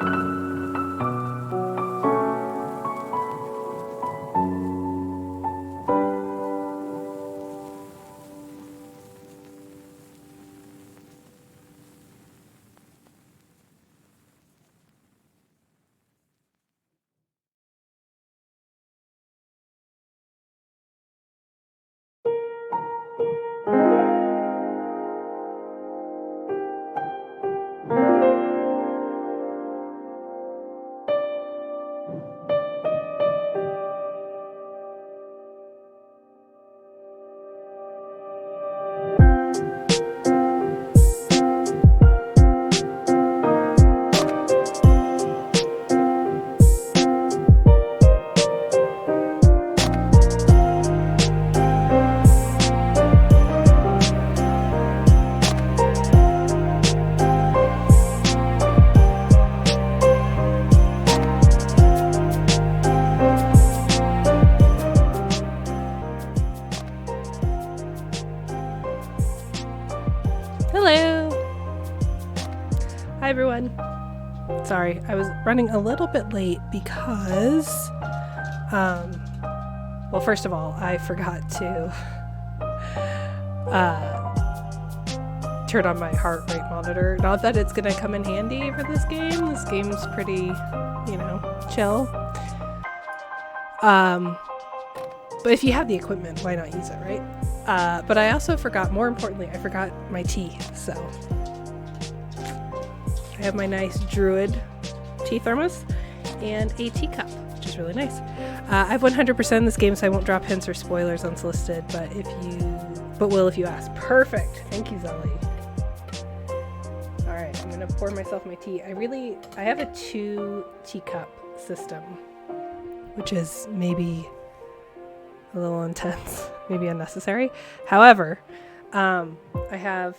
Hello! Hi everyone. Sorry, I was running a little bit late because, well, first of all, I forgot to turn on my heart rate monitor. Not that it's going to come in handy for this game. This game's pretty, chill. But if you have the equipment, why not use it, right? But I also forgot, more importantly, I forgot my tea. So I have my nice Druid tea thermos and a teacup, which is really nice. I've 100% in this game, so I won't drop hints or spoilers unsolicited, but will if you ask. Perfect. Thank you, Zelly. All right, I'm gonna pour myself my tea. I have a 2 teacup system, which is maybe a little intense, maybe unnecessary. However, I have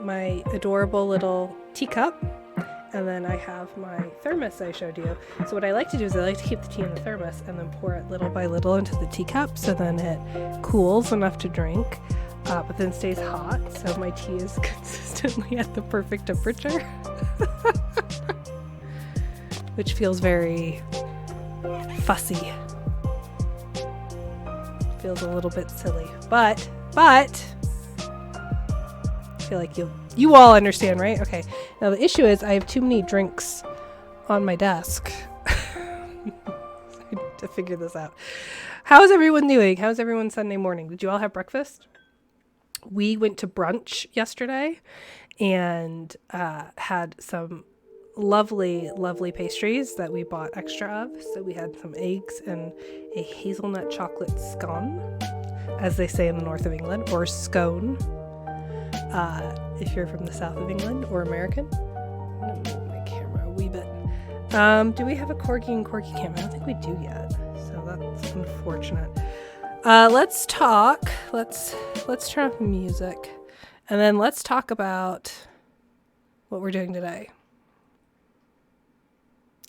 my adorable little teacup, and then I have my thermos I showed you. So what I like to do is I like to keep the tea in the thermos and then pour it little by little into the teacup, so then it cools enough to drink, but then stays hot, so my tea is consistently at the perfect temperature. Which feels very fussy. Feels a little bit silly, but I feel like you all understand, right? Okay. Now the issue is I have too many drinks on my desk. I need to figure this out. How's everyone doing? How's everyone Sunday morning? Did you all have breakfast? We went to brunch yesterday and had some lovely pastries that we bought extra of. So we had some eggs and a hazelnut chocolate scone, as they say in the north of England, or scone if you're from the south of England or American. I'm gonna move my camera a wee bit. Do we have a Corgi and Corgi camera? I don't think we do yet, so that's unfortunate. Let's talk. Let's turn up the music, and then let's talk about what we're doing today.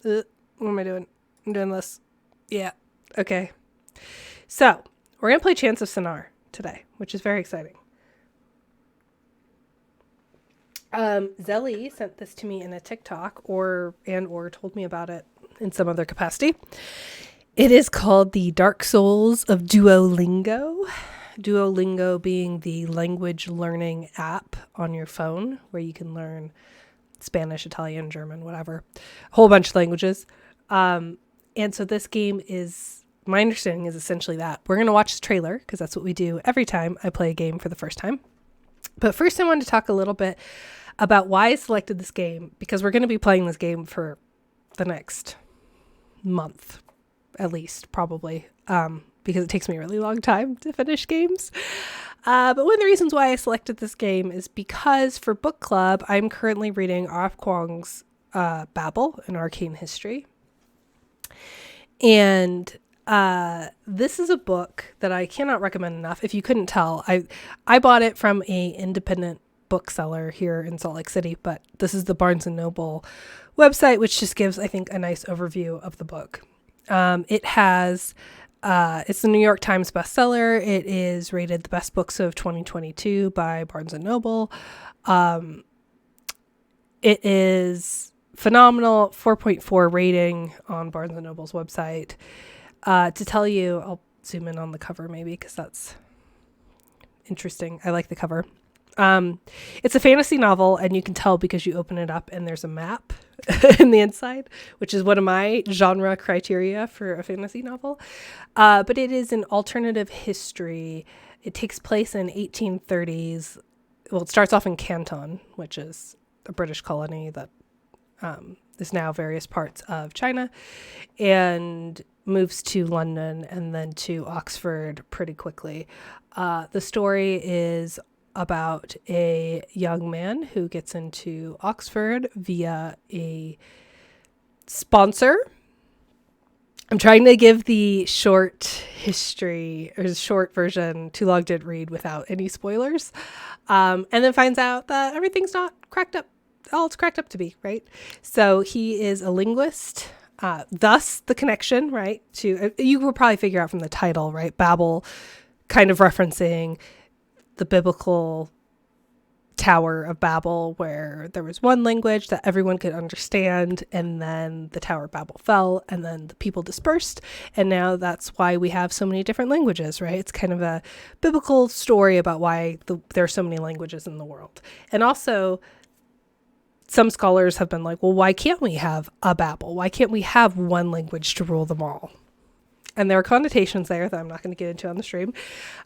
What am I doing? I'm doing this. Yeah. Okay. So we're going to play Chants of Sennaar today, which is very exciting. Zelly sent this to me in a TikTok or told me about it in some other capacity. It is called the Dark Souls of Duolingo. Duolingo being the language learning app on your phone where you can learn Spanish, Italian, German, whatever, a whole bunch of languages. And so this game is, my understanding is essentially that. We're going to watch the trailer because that's what we do every time I play a game for the first time. But first I wanted to talk a little bit about why I selected this game, because we're going to be playing this game for the next month, at least, probably, because it takes me a really long time to finish games. But one of the reasons why I selected this game is because for book club, I'm currently reading R.F. Kuang's Babel, an Arcane History. And this is a book that I cannot recommend enough. If you couldn't tell, I bought it from a independent bookseller here in Salt Lake City, but this is the Barnes & Noble website, which just gives, I think, a nice overview of the book. It has... it's the New York Times bestseller. It is rated the best books of 2022 by Barnes & Noble. It is phenomenal 4.4 rating on Barnes & Noble's website. To tell you, I'll zoom in on the cover maybe because that's interesting. I like the cover. It's a fantasy novel, and you can tell because you open it up and there's a map in the inside, which is one of my genre criteria for a fantasy novel. But it is an alternative history. It takes place in 1830s. Well, it starts off in Canton, which is a British colony that is now various parts of China, and moves to London and then to Oxford pretty quickly. The story is about a young man who gets into Oxford via a sponsor. I'm trying to give the short history or short version. Too long didn't read without any spoilers. And then finds out that everything's not cracked up. All it's cracked up to be, right? So he is a linguist. Thus the connection, right? To you will probably figure out from the title, right? Babel, kind of referencing the biblical Tower of Babel, where there was one language that everyone could understand, and then the Tower of Babel fell, and then the people dispersed, and now that's why we have so many different languages, right? It's kind of a biblical story about why there are so many languages in the world. And also, some scholars have been like, well, why can't we have a Babel? Why can't we have one language to rule them all? And there are connotations there that I'm not going to get into on the stream.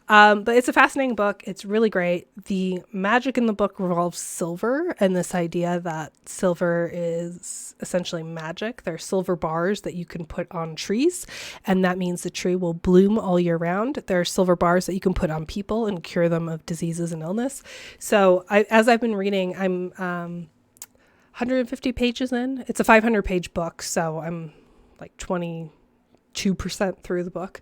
But it's a fascinating book. It's really great. The magic in the book revolves silver and this idea that silver is essentially magic. There are silver bars that you can put on trees, and that means the tree will bloom all year round. There are silver bars that you can put on people and cure them of diseases and illness. So as I've been reading, I'm 150 pages in. It's a 500-page book, so I'm like 22% through the book.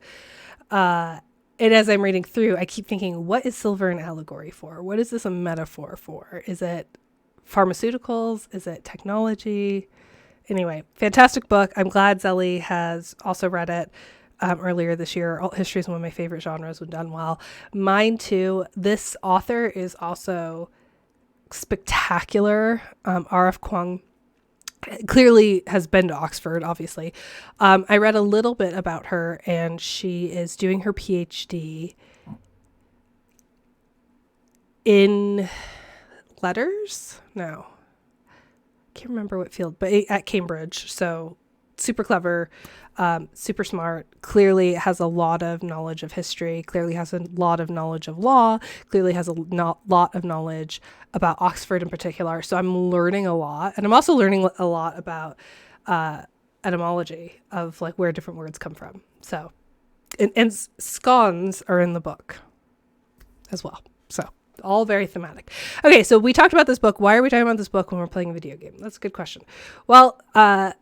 And as I'm reading through, I keep thinking, what is silver an allegory for? What is this a metaphor for? Is it pharmaceuticals? Is it technology? Anyway, fantastic book. I'm glad Zelly has also read it earlier this year. History is one of my favorite genres when done well. Mine too. This author is also spectacular. R.F. Kuang clearly has been to Oxford, obviously. I read a little bit about her, and she is doing her PhD in letters? No. Can't remember what field, but at Cambridge. So super clever, super smart, clearly has a lot of knowledge of history, clearly has a lot of knowledge of law, clearly has a lot of knowledge about Oxford in particular. So I'm learning a lot. And I'm also learning a lot about etymology of like where different words come from. So, and scones are in the book as well. So all very thematic. Okay, so we talked about this book. Why are we talking about this book when we're playing a video game? That's a good question. Well, I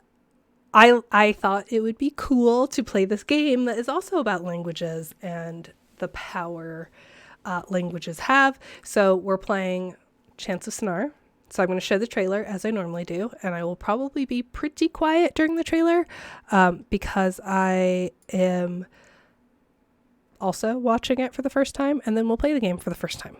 thought it would be cool to play this game that is also about languages and the power languages have. So we're playing Chants of Sennaar. So I'm going to show the trailer as I normally do, and I will probably be pretty quiet during the trailer because I am also watching it for the first time, and then we'll play the game for the first time.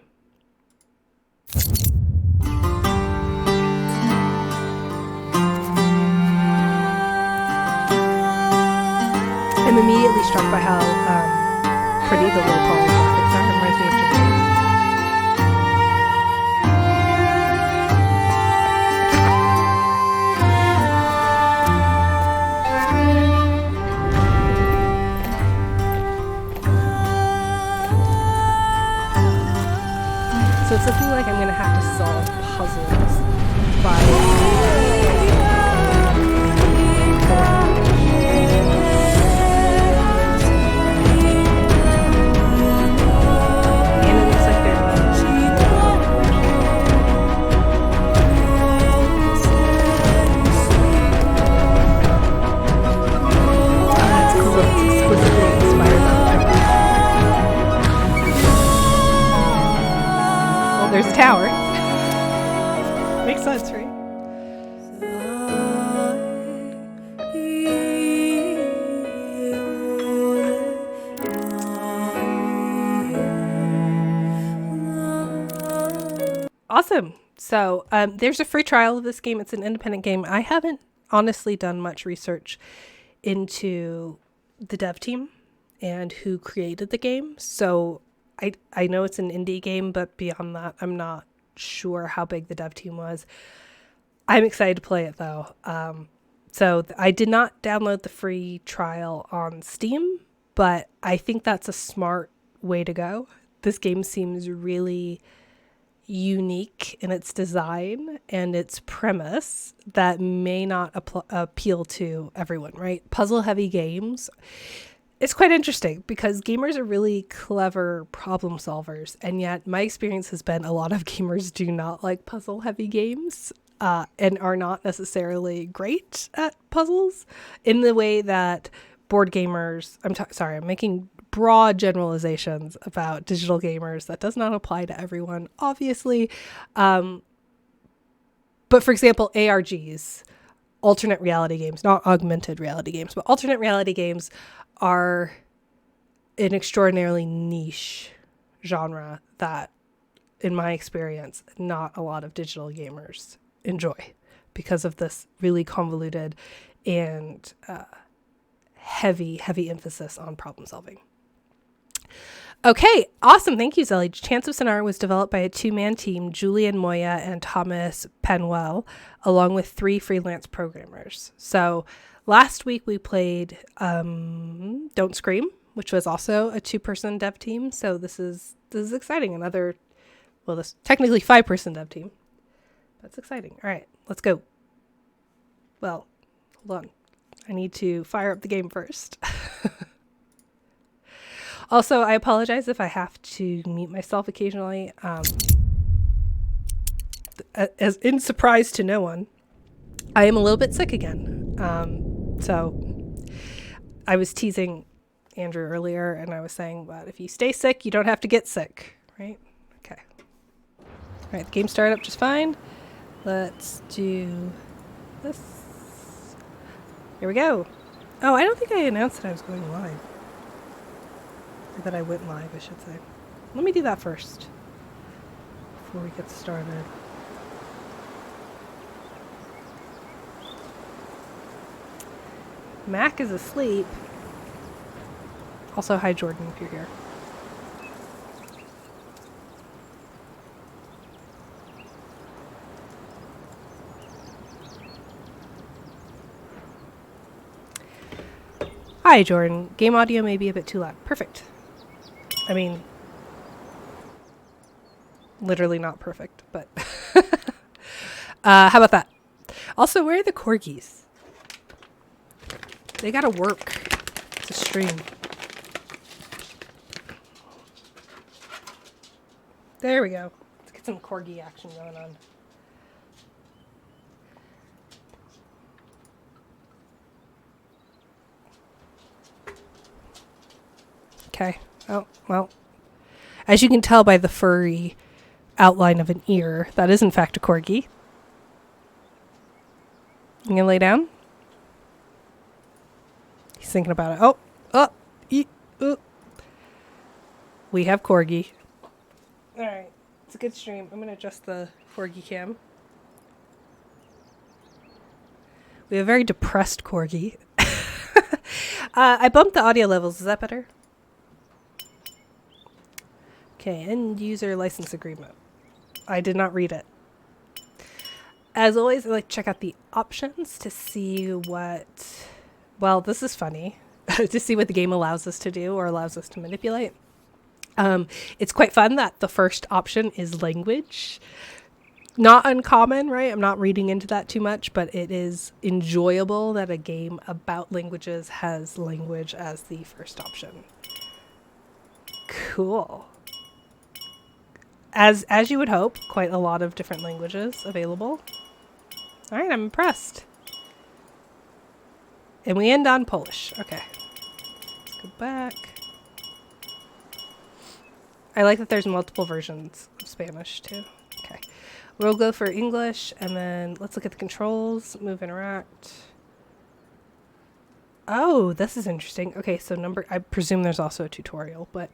I'm immediately struck by how pretty the little poly graphics are. It reminds me of Japan. So it's looking like I'm going to have to solve puzzles by there's a tower. So there's a free trial of this game. It's an independent game. I haven't honestly done much research into the dev team and who created the game. So I know it's an indie game, but beyond that, I'm not sure how big the dev team was. I'm excited to play it though. So I did not download the free trial on Steam, but I think that's a smart way to go. This game seems really unique in its design and its premise that may not appeal to everyone, right? Puzzle heavy games. It's quite interesting because gamers are really clever problem solvers, and yet my experience has been a lot of gamers do not like puzzle heavy games and are not necessarily great at puzzles in the way that board gamers, I'm making broad generalizations about digital gamers. That does not apply to everyone, obviously. But for example, ARGs, alternate reality games, not augmented reality games, but alternate reality games are an extraordinarily niche genre that, in my experience, not a lot of digital gamers enjoy because of this really convoluted and heavy emphasis on problem solving. Okay, awesome. Thank you, Zelly. Chants of Sennaar was developed by a two-man team, Julian Moya and Thomas Penwell, along with 3 freelance programmers. So last week we played Don't Scream, which was also a 2-person dev team. So this is exciting. This technically 5-person dev team. That's exciting. All right, let's go. Well, hold on. I need to fire up the game first. Also, I apologize if I have to mute myself occasionally. As in surprise to no one, I am a little bit sick again. So I was teasing Andrew earlier, and I was saying, well, if you stay sick, you don't have to get sick, right? Okay. All right, the game started up just fine. Let's do this. Here we go. Oh, I don't think I announced that I was going live. Or that I went live, I should say. Let me do that first before we get started. Mac is asleep. Also, hi Jordan if you're here. Hi Jordan. Game audio may be a bit too loud. Perfect. I mean, literally not perfect, but how about that? Also, where are the corgis? They gotta work to stream. There we go. Let's get some corgi action going on. Okay. Oh, well. As you can tell by the furry outline of an ear, that is in fact a corgi. You gonna lay down? He's thinking about it. We have corgi. Alright. It's a good stream. I'm gonna adjust the corgi cam. We have a very depressed corgi. I bumped the audio levels. Is that better? Okay, end user license agreement. I did not read it. As always, I like to check out the options to see what, well, this is funny, to see what the game allows us to do or allows us to manipulate. It's quite fun that the first option is language. Not uncommon, right? I'm not reading into that too much, but it is enjoyable that a game about languages has language as the first option. Cool. As you would hope, quite a lot of different languages available. All right, I'm impressed. And we end on Polish. Okay. Let's go back. I like that there's multiple versions of Spanish too. Okay. We'll go for English and then let's look at the controls. Move, interact. Oh, this is interesting. Okay, so I presume there's also a tutorial, but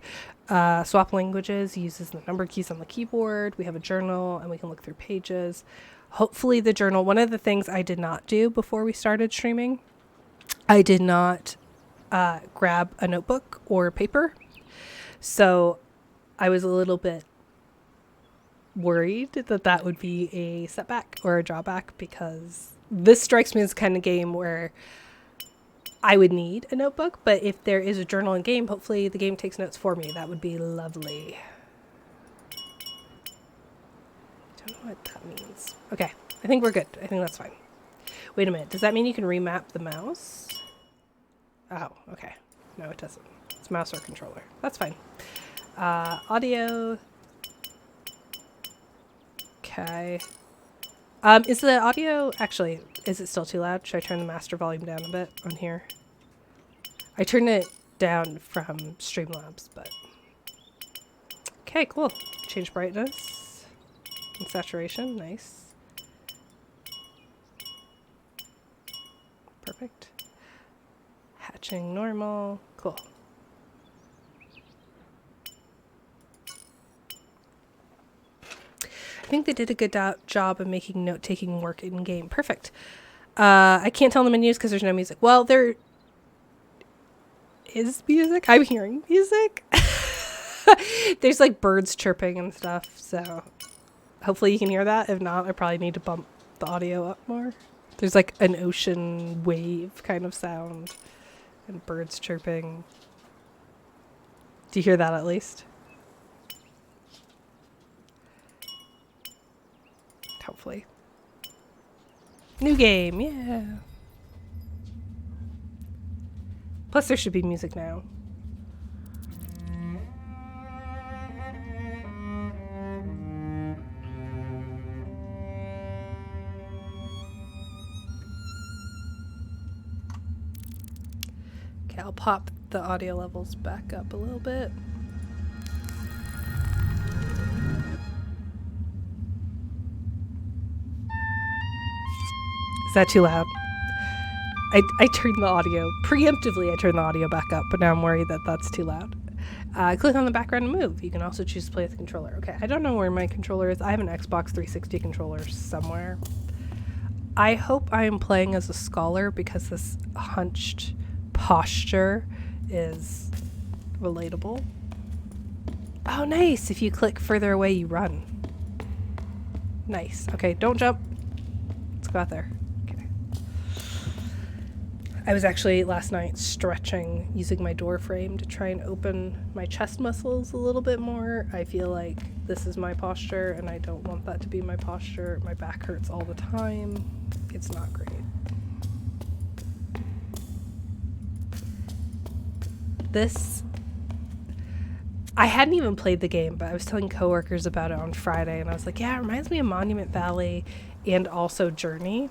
swap languages uses the number keys on the keyboard. We have a journal and we can look through pages. Hopefully the journal, one of the things I did not do before we started streaming, I did not grab a notebook or paper. So I was a little bit worried that that would be a setback or a drawback, because this strikes me as the kind of game where I would need a notebook, but if there is a journal in game, hopefully the game takes notes for me. That would be lovely. I don't know what that means. Okay, I think we're good. I think that's fine. Wait a minute. Does that mean you can remap the mouse? Oh, okay. No, it doesn't. It's mouse or controller. That's fine. Audio. Okay. Is the audio... Actually, is it still too loud? Should I turn the master volume down a bit on here? I turned it down from Streamlabs, but... Okay, cool. Change brightness and saturation. Nice. Perfect. Hatching normal. Cool. I think they did a good job of making note-taking work in-game. Perfect. I can't tell the menus because there's no music. Well, there is music. I'm hearing music. There's like birds chirping and stuff, so hopefully you can hear that. If not, I probably need to bump the audio up more. There's like an ocean wave kind of sound and birds chirping. Do you hear that at least? Hopefully. New game, yeah. Plus there should be music now. Okay, I'll pop the audio levels back up a little bit. Is that too loud? I turned the audio, preemptively I turned the audio back up, but now I'm worried that that's too loud. Click on the background and move. You can also choose to play with the controller. Okay, I don't know where my controller is. I have an Xbox 360 controller somewhere. I hope I am playing as a scholar because this hunched posture is relatable. Oh, nice. If you click further away, you run. Nice. Okay, don't jump. Let's go out there. I was actually last night stretching using my door frame to try and open my chest muscles a little bit more. I feel like this is my posture and I don't want that to be my posture. My back hurts all the time. It's not great. I hadn't even played the game, but I was telling coworkers about it on Friday and I was like, yeah, it reminds me of Monument Valley and also Journey.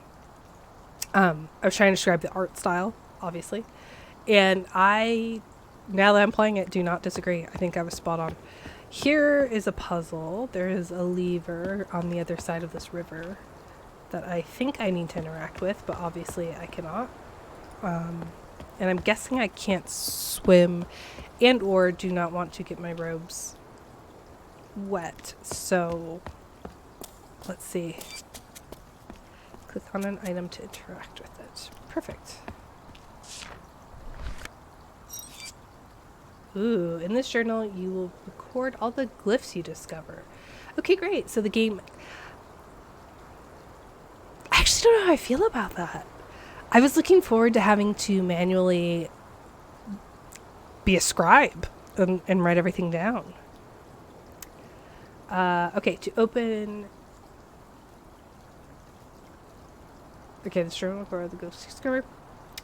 I was trying to describe the art style, obviously. And now that I'm playing it, do not disagree. I think I was spot on. Here is a puzzle. There is a lever on the other side of this river that I think I need to interact with, but obviously I cannot. And I'm guessing I can't swim and or do not want to get my robes wet. So let's see. Click on an item to interact with it. Perfect. Ooh, in this journal, you will record all the glyphs you discover. Okay, great. So the game... I actually don't know how I feel about that. I was looking forward to having to manually be a scribe and write everything down. Okay, to open... Okay, this journal for the ghost discovery.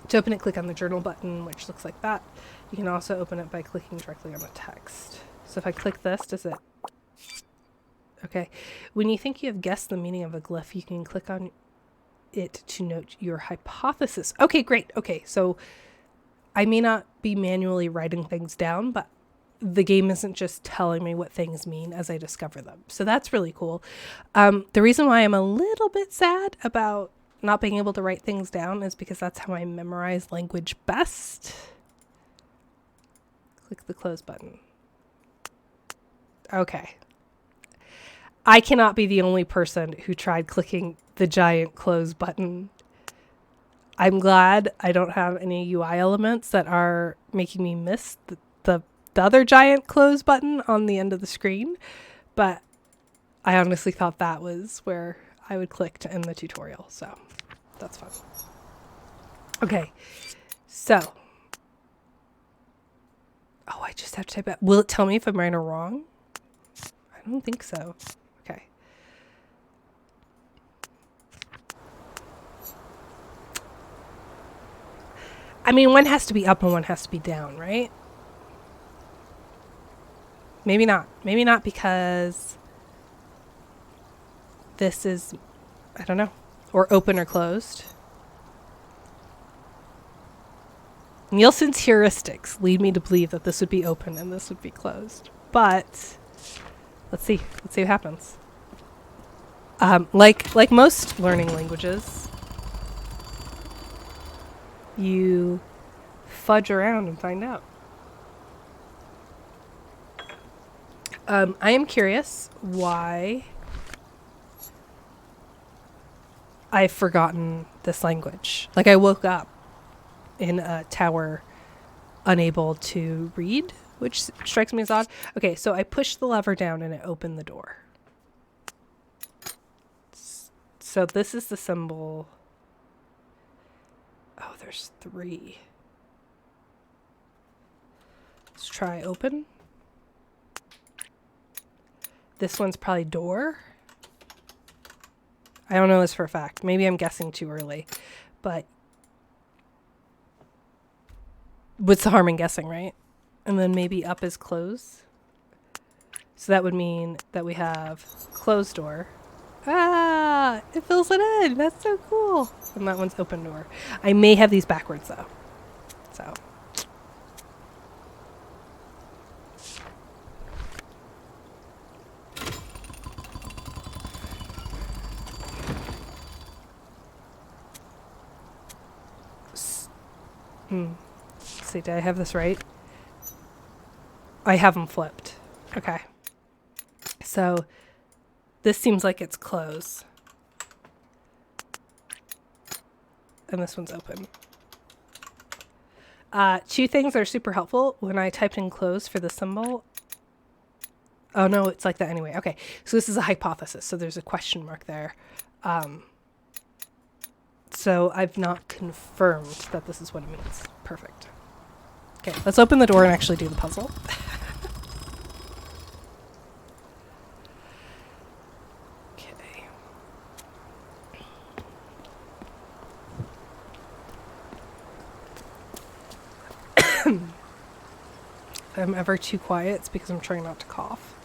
To open it, click on the journal button, which looks like that. You can also open it by clicking directly on the text. So if I click this, does it... Okay. When you think you have guessed the meaning of a glyph, you can click on it to note your hypothesis. Okay, great. Okay, so I may not be manually writing things down, but the game isn't just telling me what things mean as I discover them. So that's really cool. The reason why I'm a little bit sad about not being able to write things down is because that's how I memorize language best. Click the close button. Okay. I cannot be the only person who tried clicking the giant close button. I'm glad I don't have any UI elements that are making me miss the other giant close button on the end of the screen, but I honestly thought that was where I would click to end the tutorial, so that's fun. Okay, so, oh, I just have to type out. Will it tell me if I'm right or wrong? I don't think so. Okay. I mean, one has to be up and one has to be down, right? Maybe not. Maybe not because this is, I don't know, or open or closed. Nielsen's heuristics lead me to believe that this would be open and this would be closed. But let's see. Let's see what happens. Like most learning languages, you fudge around and find out. I am curious why I've forgotten this language. Like, I woke up in a tower unable to read, which strikes me as odd. Okay, so I pushed the lever down and it opened the door. So this is the symbol. Oh, there's 3. Let's try open. This one's probably door. I don't know this for a fact. Maybe I'm guessing too early, but what's the harm in guessing, right? And then maybe up is close. So that would mean that we have closed door. Ah, it fills it in. That's so cool. And that one's open door. I may have these backwards though. So. Let's see, did I have this right? I have them flipped. Okay. So this seems like it's closed. And this one's open. 2 things are super helpful. When I typed in close for the symbol. Oh no, it's like that anyway. Okay, so this is a hypothesis. So there's a question mark there. So I've not confirmed that this is what it means. Perfect. Okay, let's open the door and actually do the puzzle. Okay. If I'm ever too quiet, it's because I'm trying not to cough.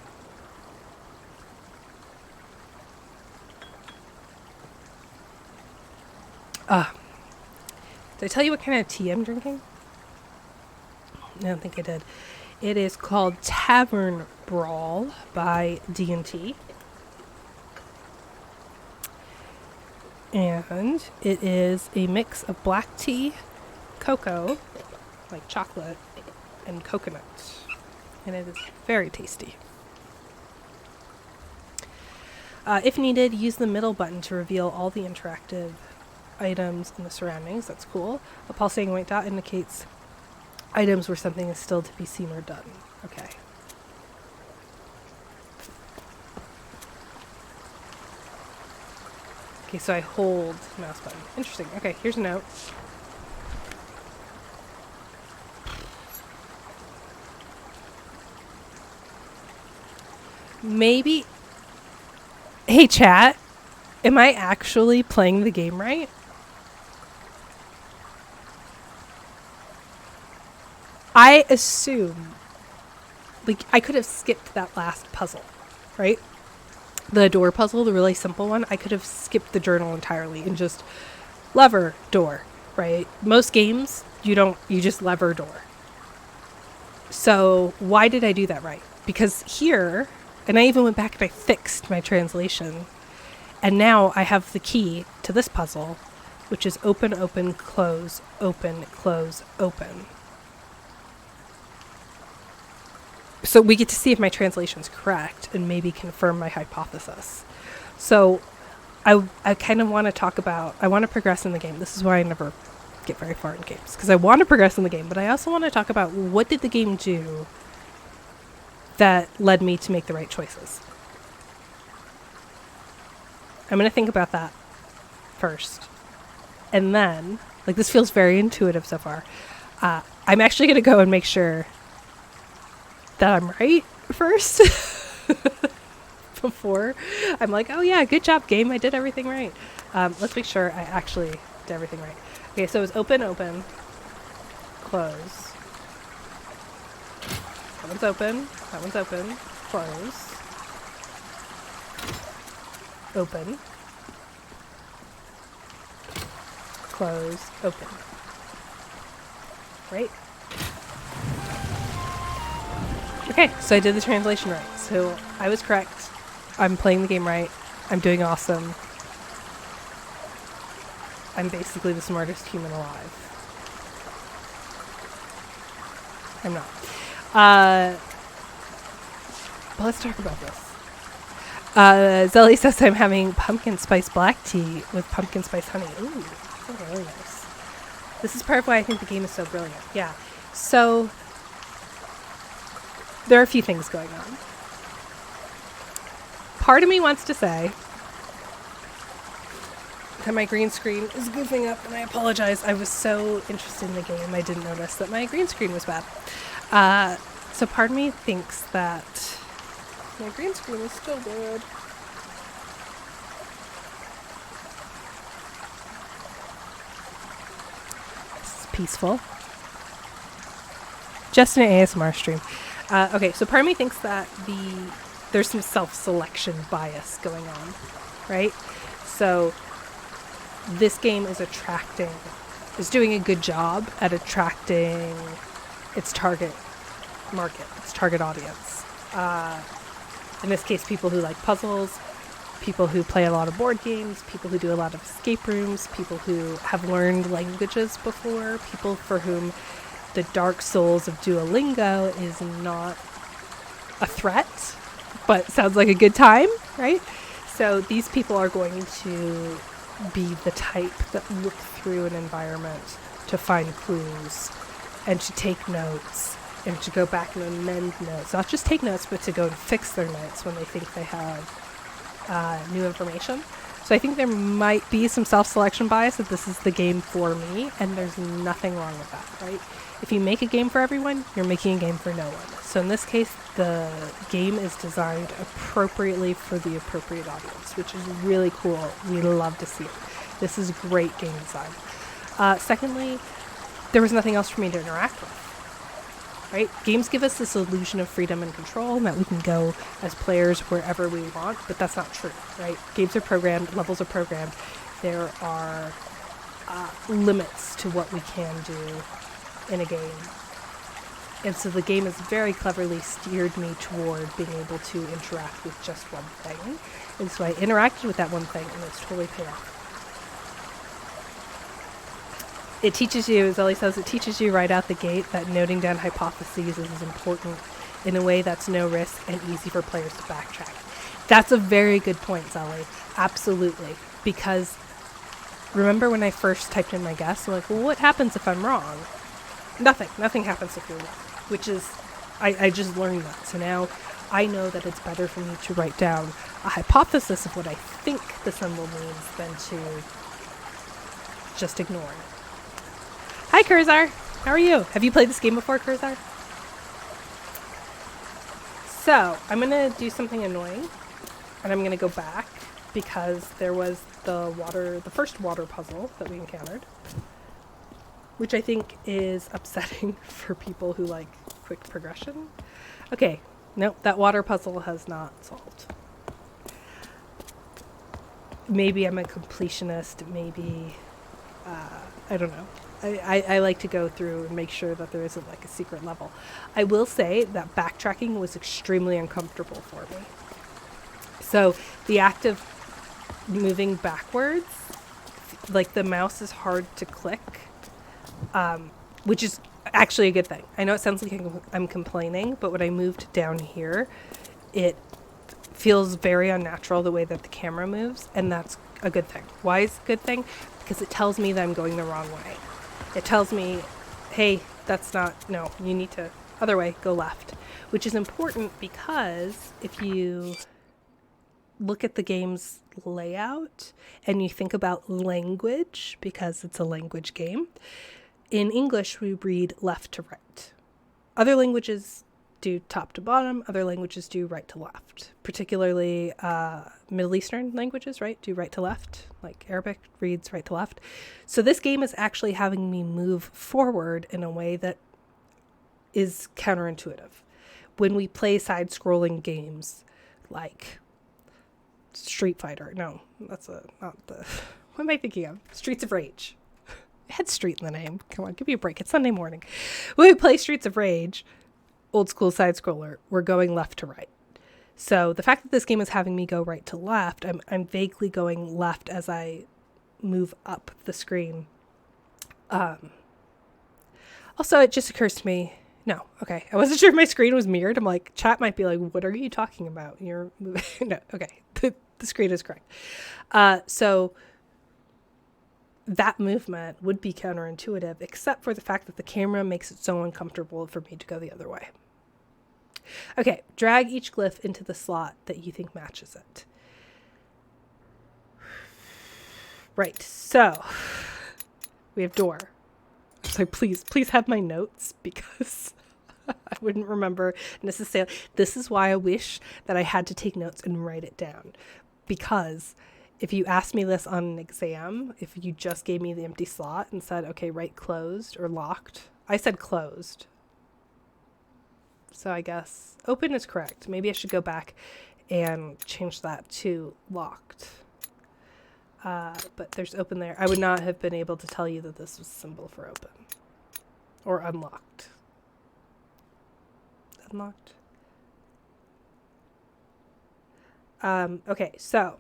Did I tell you what kind of tea I'm drinking? I don't think I did. It is called Tavern Brawl by D&T. And it is a mix of black tea, cocoa, like chocolate, and coconut. And it is very tasty. If needed, use the middle button to reveal all the interactive items in the surroundings. That's cool. A pulsating white dot indicates items where something is still to be seen or done. Okay. Okay, so I hold mouse button. Interesting. Okay, here's a note. Maybe. Hey, chat. Am I actually playing the game right? I assume, like, I could have skipped that last puzzle, right? The door puzzle, the really simple one, I could have skipped the journal entirely and just lever door, right? Most games, you just lever door. So why did I do that right? Because here, and I even went back and I fixed my translation, and now I have the key to this puzzle, which is open, open, close, open, close, open. So we get to see if my translation's correct and maybe confirm my hypothesis. So I kind of want to talk about, I want to progress in the game. This is why I never get very far in games, because I want to progress in the game, but I also want to talk about what did the game do that led me to make the right choices. I'm going to think about that first. And then, like, this feels very intuitive so far. I'm actually going to go and make sure that I'm right first. Before I'm like, oh yeah, good job, game. I did everything right. Let's make sure I actually did everything right. Okay, so it's open, open, close. That one's open. That one's open. Close. Open. Close. Open. Right? Okay, so I did the translation right. So I was correct. I'm playing the game right. I'm doing awesome. I'm basically the smartest human alive. I'm not. But let's talk about this. Zelly says I'm having pumpkin spice black tea with pumpkin spice honey. Ooh, that's really nice. This is part of why I think the game is so brilliant. Yeah. So there are a few things going on. Part of me wants to say that my green screen is goofing up, and I apologize. I was so interested in the game, I didn't notice that my green screen was bad. So part of me thinks that my green screen is still good. This is peaceful. Just an ASMR stream. Okay, so part of me thinks that there's some self-selection bias going on, right? So this game is doing a good job at attracting its target market, its target audience. In this case, people who like puzzles, people who play a lot of board games, people who do a lot of escape rooms, people who have learned languages before, people for whom the Dark Souls of Duolingo is not a threat, but sounds like a good time, right? So these people are going to be the type that look through an environment to find clues and to take notes and to go back and amend notes. Not just take notes, but to go and fix their notes when they think they have new information. So I think there might be some self-selection bias that this is the game for me, and there's nothing wrong with that, right? If you make a game for everyone, you're making a game for no one. So in this case, the game is designed appropriately for the appropriate audience, which is really cool. We love to see it. This is great game design. Secondly, there was nothing else for me to interact with, right? Games give us this illusion of freedom and control, and that we can go as players wherever we want, but that's not true, right? Games are programmed, levels are programmed. There are limits to what we can do in a game. And so the game has very cleverly steered me toward being able to interact with just one thing. And so I interacted with that one thing, and it's totally paid off. It teaches you, as Ellie says, it teaches you right out the gate that noting down hypotheses is important in a way that's no risk and easy for players to backtrack. That's a very good point, Zelly. Absolutely. Because remember when I first typed in my guess, I'm like, well, what happens if I'm wrong? Nothing happens if you're wrong, which is, I just learned that. So now I know that it's better for me to write down a hypothesis of what I think the symbol means than to just ignore it. Hi, Kurzar. How are you? Have you played this game before, Kurzar? So I'm going to do something annoying, and I'm going to go back because there was the first water puzzle that we encountered, which I think is upsetting for people who like quick progression. Okay, nope, that water puzzle has not solved. Maybe I'm a completionist, maybe, I don't know. I like to go through and make sure that there isn't like a secret level. I will say that backtracking was extremely uncomfortable for me. So the act of moving backwards like the mouse is hard to click, which is actually a good thing. I know it sounds like I'm complaining, but when I moved down here, it feels very unnatural the way that the camera moves, and that's a good thing. Why is it a good thing? Because it tells me that I'm going the wrong way. It tells me, hey, that's not, no, you need to, other way, go left, which is important because if you look at the game's layout and you think about language, because it's a language game, in English we read left to right. Other languages do top to bottom, other languages do right to left. Particularly Middle Eastern languages, right, do right to left, like Arabic reads right to left. So this game is actually having me move forward in a way that is counterintuitive. When we play side-scrolling games like Street Fighter, no, that's not the, what am I thinking of? Streets of Rage. It had street in the name. Come on, give me a break. It's Sunday morning. When we play Streets of Rage, old school side scroller, we're going left to right. So the fact that this game is having me go right to left, I'm vaguely going left as I move up the screen. Also, it just occurs to me, no, okay, I wasn't sure if my screen was mirrored. I'm like, chat might be like, what are you talking about? You're moving. No, okay, the screen is correct. So that movement would be counterintuitive, except for the fact that the camera makes it so uncomfortable for me to go the other way. Okay, drag each glyph into the slot that you think matches it. Right, so we have door. So please have my notes, because I wouldn't remember necessarily. This is why I wish that I had to take notes and write it down, because if you asked me this on an exam, if you just gave me the empty slot and said, okay, write closed or locked, I said closed. So I guess open is correct. Maybe I should go back and change that to locked. But there's open there. I would not have been able to tell you that this was a symbol for open. Or unlocked. Unlocked. Okay, so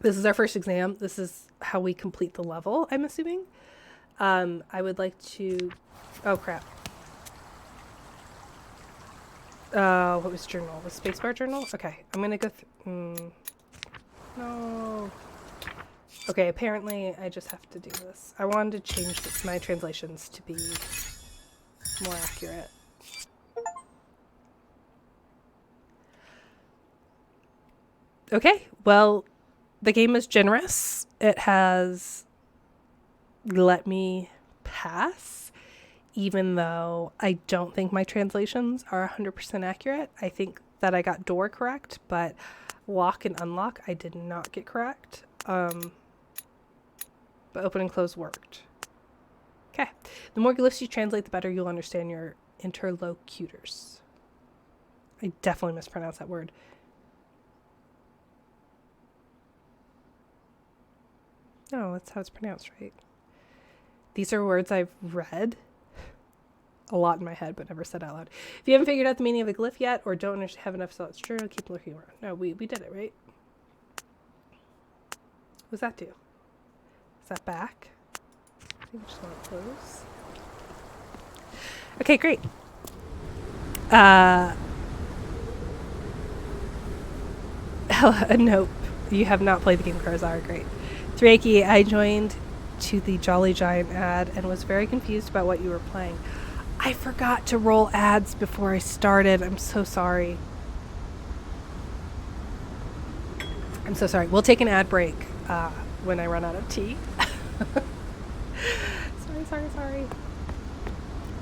this is our first exam. This is how we complete the level, I'm assuming. I would like to... Oh, crap. What was journal? Was spacebar journal? Okay, I'm gonna go through... No. Okay, apparently I just have to do this. I wanted to change my translations to be more accurate. Okay, well, the game is generous. It has let me pass, even though I don't think my translations are 100% accurate. I think that I got door correct, but lock and unlock I did not get correct. But open and close worked. Okay. The more glyphs you translate, the better you'll understand your interlocutors. I definitely mispronounced that word. No, that's how it's pronounced, right? These are words I've read a lot in my head, but never said out loud. If you haven't figured out the meaning of a glyph yet, or don't have enough thoughts, true, keep looking around. No, we did it, right? What does that do? Is that back? I think we just want to close. Okay, great. Nope. You have not played the game Karazar. Great. 3Aki, I joined to the Jolly Giant ad and was very confused about what you were playing. I forgot to roll ads before I started. I'm so sorry. I'm so sorry. We'll take an ad break when I run out of tea. Sorry.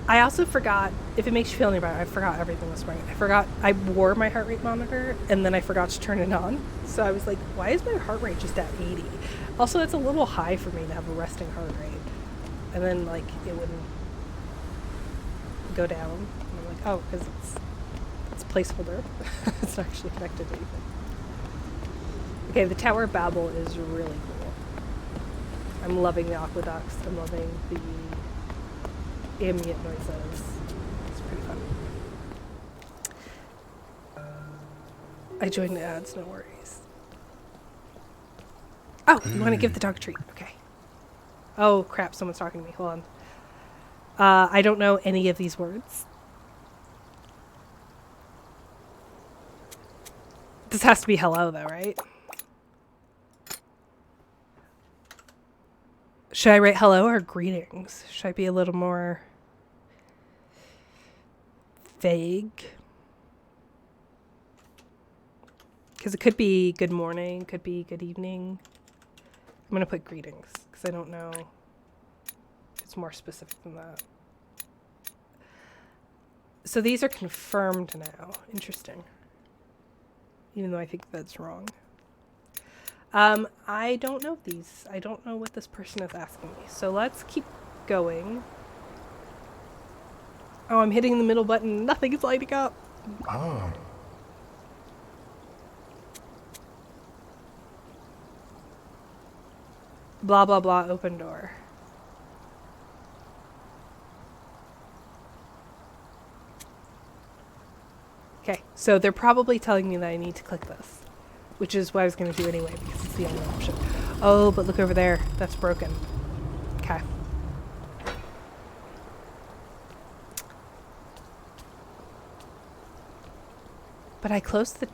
I also forgot, if it makes you feel any better, I forgot everything this morning. I wore my heart rate monitor and then I forgot to turn it on. So I was like, why is my heart rate just at 80? Also, it's a little high for me to have a resting heart rate. And then, like, it wouldn't go down. And I'm like, oh, because it's placeholder. It's not actually connected to anything. Okay, the Tower of Babel is really cool. I'm loving the aqueducts. I'm loving the ambient noises. It's pretty fun. I joined the ads, no worries. Oh, you want to give the dog a treat. Okay. Oh, crap. Someone's talking to me. Hold on. I don't know any of these words. This has to be hello, though, right? Should I write hello or greetings? Should I be a little more vague? Because it could be good morning, could be good evening. I'm going to put greetings because I don't know. It's more specific than that. So these are confirmed now. Interesting. Even though I think that's wrong. I don't know these. I don't know what this person is asking me. So let's keep going. Oh, I'm hitting the middle button. Nothing is lighting up. Ah. Blah, blah, blah, open door. Okay, so they're probably telling me that I need to click this, which is what I was going to do anyway because it's the only option. Oh, but look over there. That's broken. Okay. But I closed the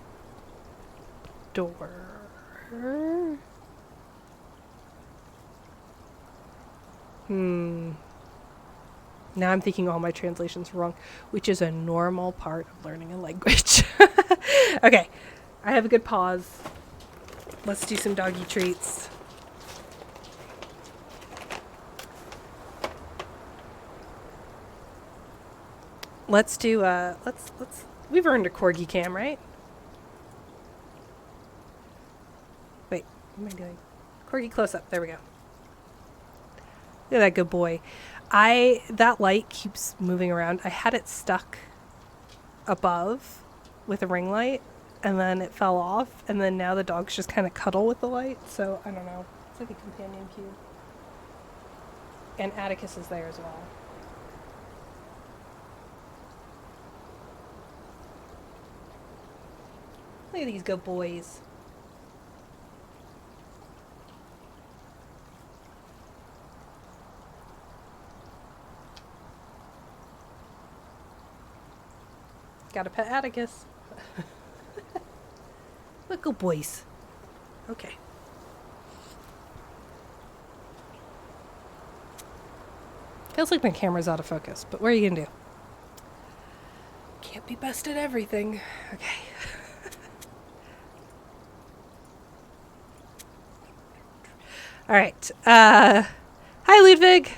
door. Now I'm thinking all my translations are wrong, which is a normal part of learning a language. Okay, I have a good pause. Let's do some doggy treats. Let's do we've earned a corgi cam, right? Wait, what am I doing? Corgi close up. There we go. Look at that good boy. That light keeps moving around. I had it stuck above with a ring light and then it fell off and then now the dogs just kind of cuddle with the light. So I don't know. It's like a companion cube. And Atticus is there as well. Look at these good boys. Gotta pet Atticus. Look, good boys. Okay. Feels like my camera's out of focus, but what are you gonna do? Can't be best at everything. Okay. All right. Hi, Ludwig.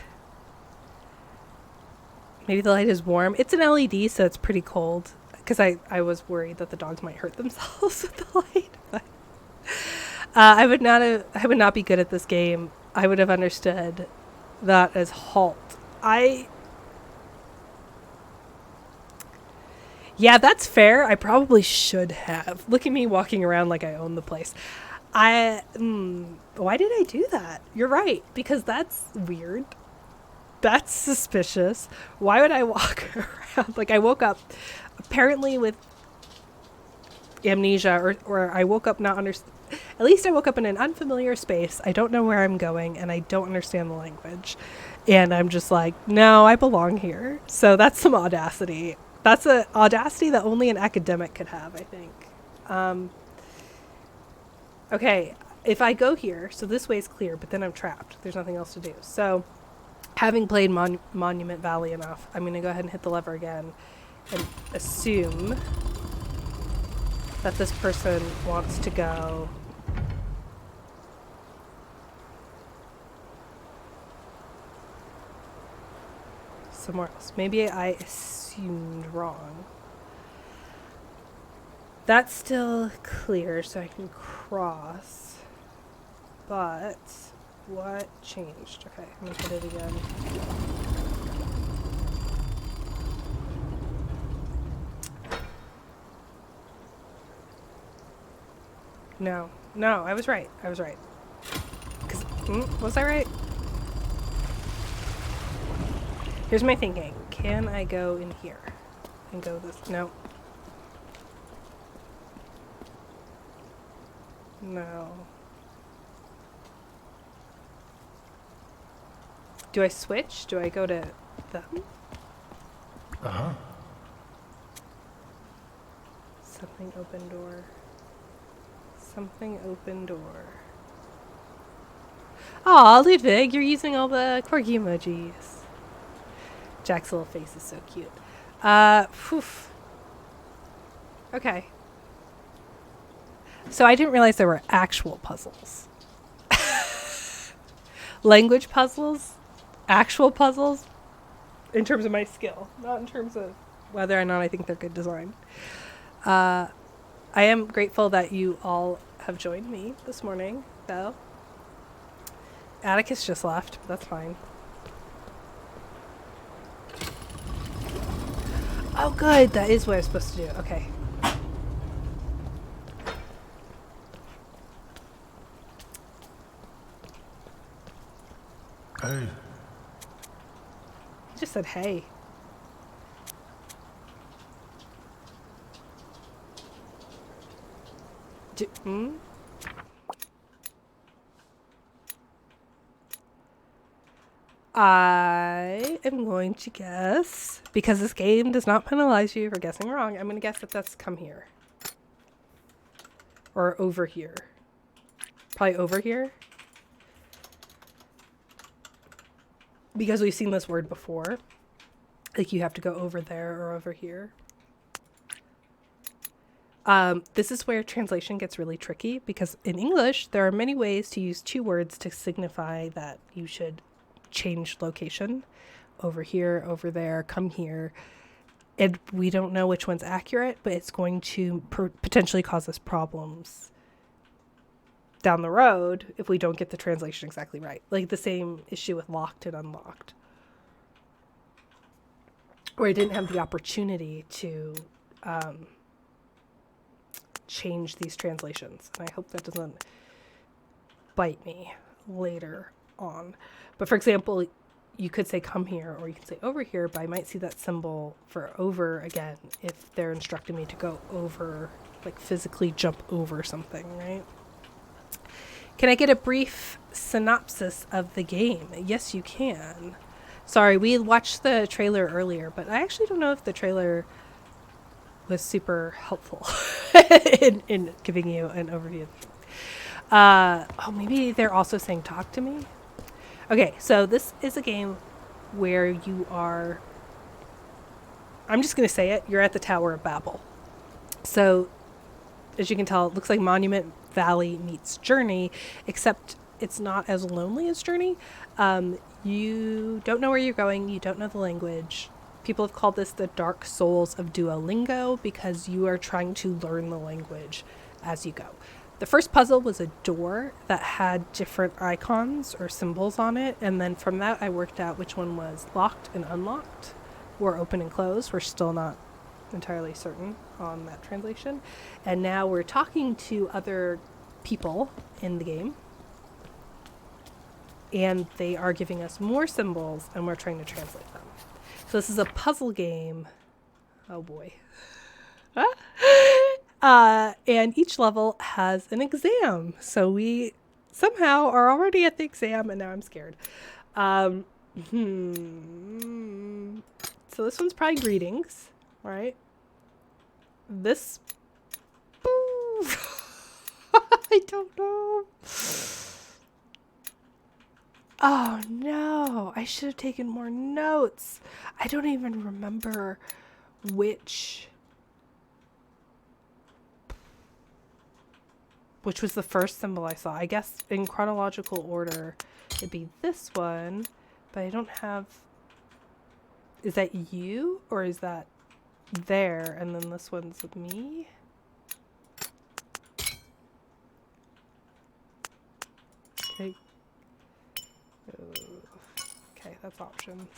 Maybe the light is warm. It's an LED, so it's pretty cold. Because I was worried that the dogs might hurt themselves with the light. But, I would not be good at this game. I would have understood that as halt. Yeah, that's fair. I probably should have. Look at me walking around like I own the place. Why did I do that? You're right, because that's weird. That's suspicious. Why would I walk around? Like, I woke up apparently with amnesia, or I woke up not understand. At least I woke up in an unfamiliar space. I don't know where I'm going, and I don't understand the language. And I'm just like, no, I belong here. So that's some audacity. That's an audacity that only an academic could have, I think. Okay, if I go here, so this way is clear, but then I'm trapped. There's nothing else to do. So having played Monument Valley enough, I'm going to go ahead and hit the lever again and assume that this person wants to go somewhere else. Maybe I assumed wrong. That's still clear, so I can cross. But what changed? Okay, I'm gonna hit it again. No, I was right. Was I right? Here's my thinking. Can I go in here and go this? No. No. Do I switch? Do I go to them? Uh-huh. Something open door. Something open door. Aw, Ludwig, you're using all the quirky emojis. Jack's little face is so cute. Phew. Okay. So I didn't realize there were actual puzzles. Language puzzles, actual puzzles, in terms of my skill, not in terms of whether or not I think they're good design. I am grateful that you all have joined me this morning, though. Atticus just left, but that's fine. Oh, good. That is what I'm supposed to do. Okay. Hey. He just said, hey. I am going to guess, because this game does not penalize you for guessing wrong, I'm going to guess that that's come here. Or over here. Probably over here. Because we've seen this word before. Like you have to go over there or over here. This is where translation gets really tricky, because in English, there are many ways to use two words to signify that you should change location. Over here, over there, come here. And we don't know which one's accurate, but it's going to potentially cause us problems down the road if we don't get the translation exactly right. Like the same issue with locked and unlocked. Where I didn't have the opportunity to change these translations. And I hope that doesn't bite me later on. But for example, you could say come here or you could say over here, but I might see that symbol for over again if they're instructing me to go over, like physically jump over something, right? Can I get a brief synopsis of the game? Yes, you can. Sorry, we watched the trailer earlier, but I actually don't know if the trailer was super helpful in giving you an overview. Oh, maybe they're also saying talk to me? Okay, so this is a game where you are, I'm just going to say it, you're at the Tower of Babel. So, as you can tell, it looks like Monument Valley meets Journey, except it's not as lonely as Journey. You don't know where you're going, you don't know the language. People have called this the Dark Souls of Duolingo because you are trying to learn the language as you go. The first puzzle was a door that had different icons or symbols on it, and then from that I worked out which one was locked and unlocked, or open and closed. We're still not entirely certain on that translation. And now we're talking to other people in the game, and they are giving us more symbols, and we're trying to translate them. So this is a puzzle game. Oh boy. And each level has an exam. So we somehow are already at the exam, and now I'm scared. So this one's probably greetings, right? This, I don't know. Oh no, I should have taken more notes. I don't even remember which was the first symbol I saw. I guess in chronological order, it'd be this one, but I don't have, is that you or is that there? And then this one's me? Okay. Okay, that's options.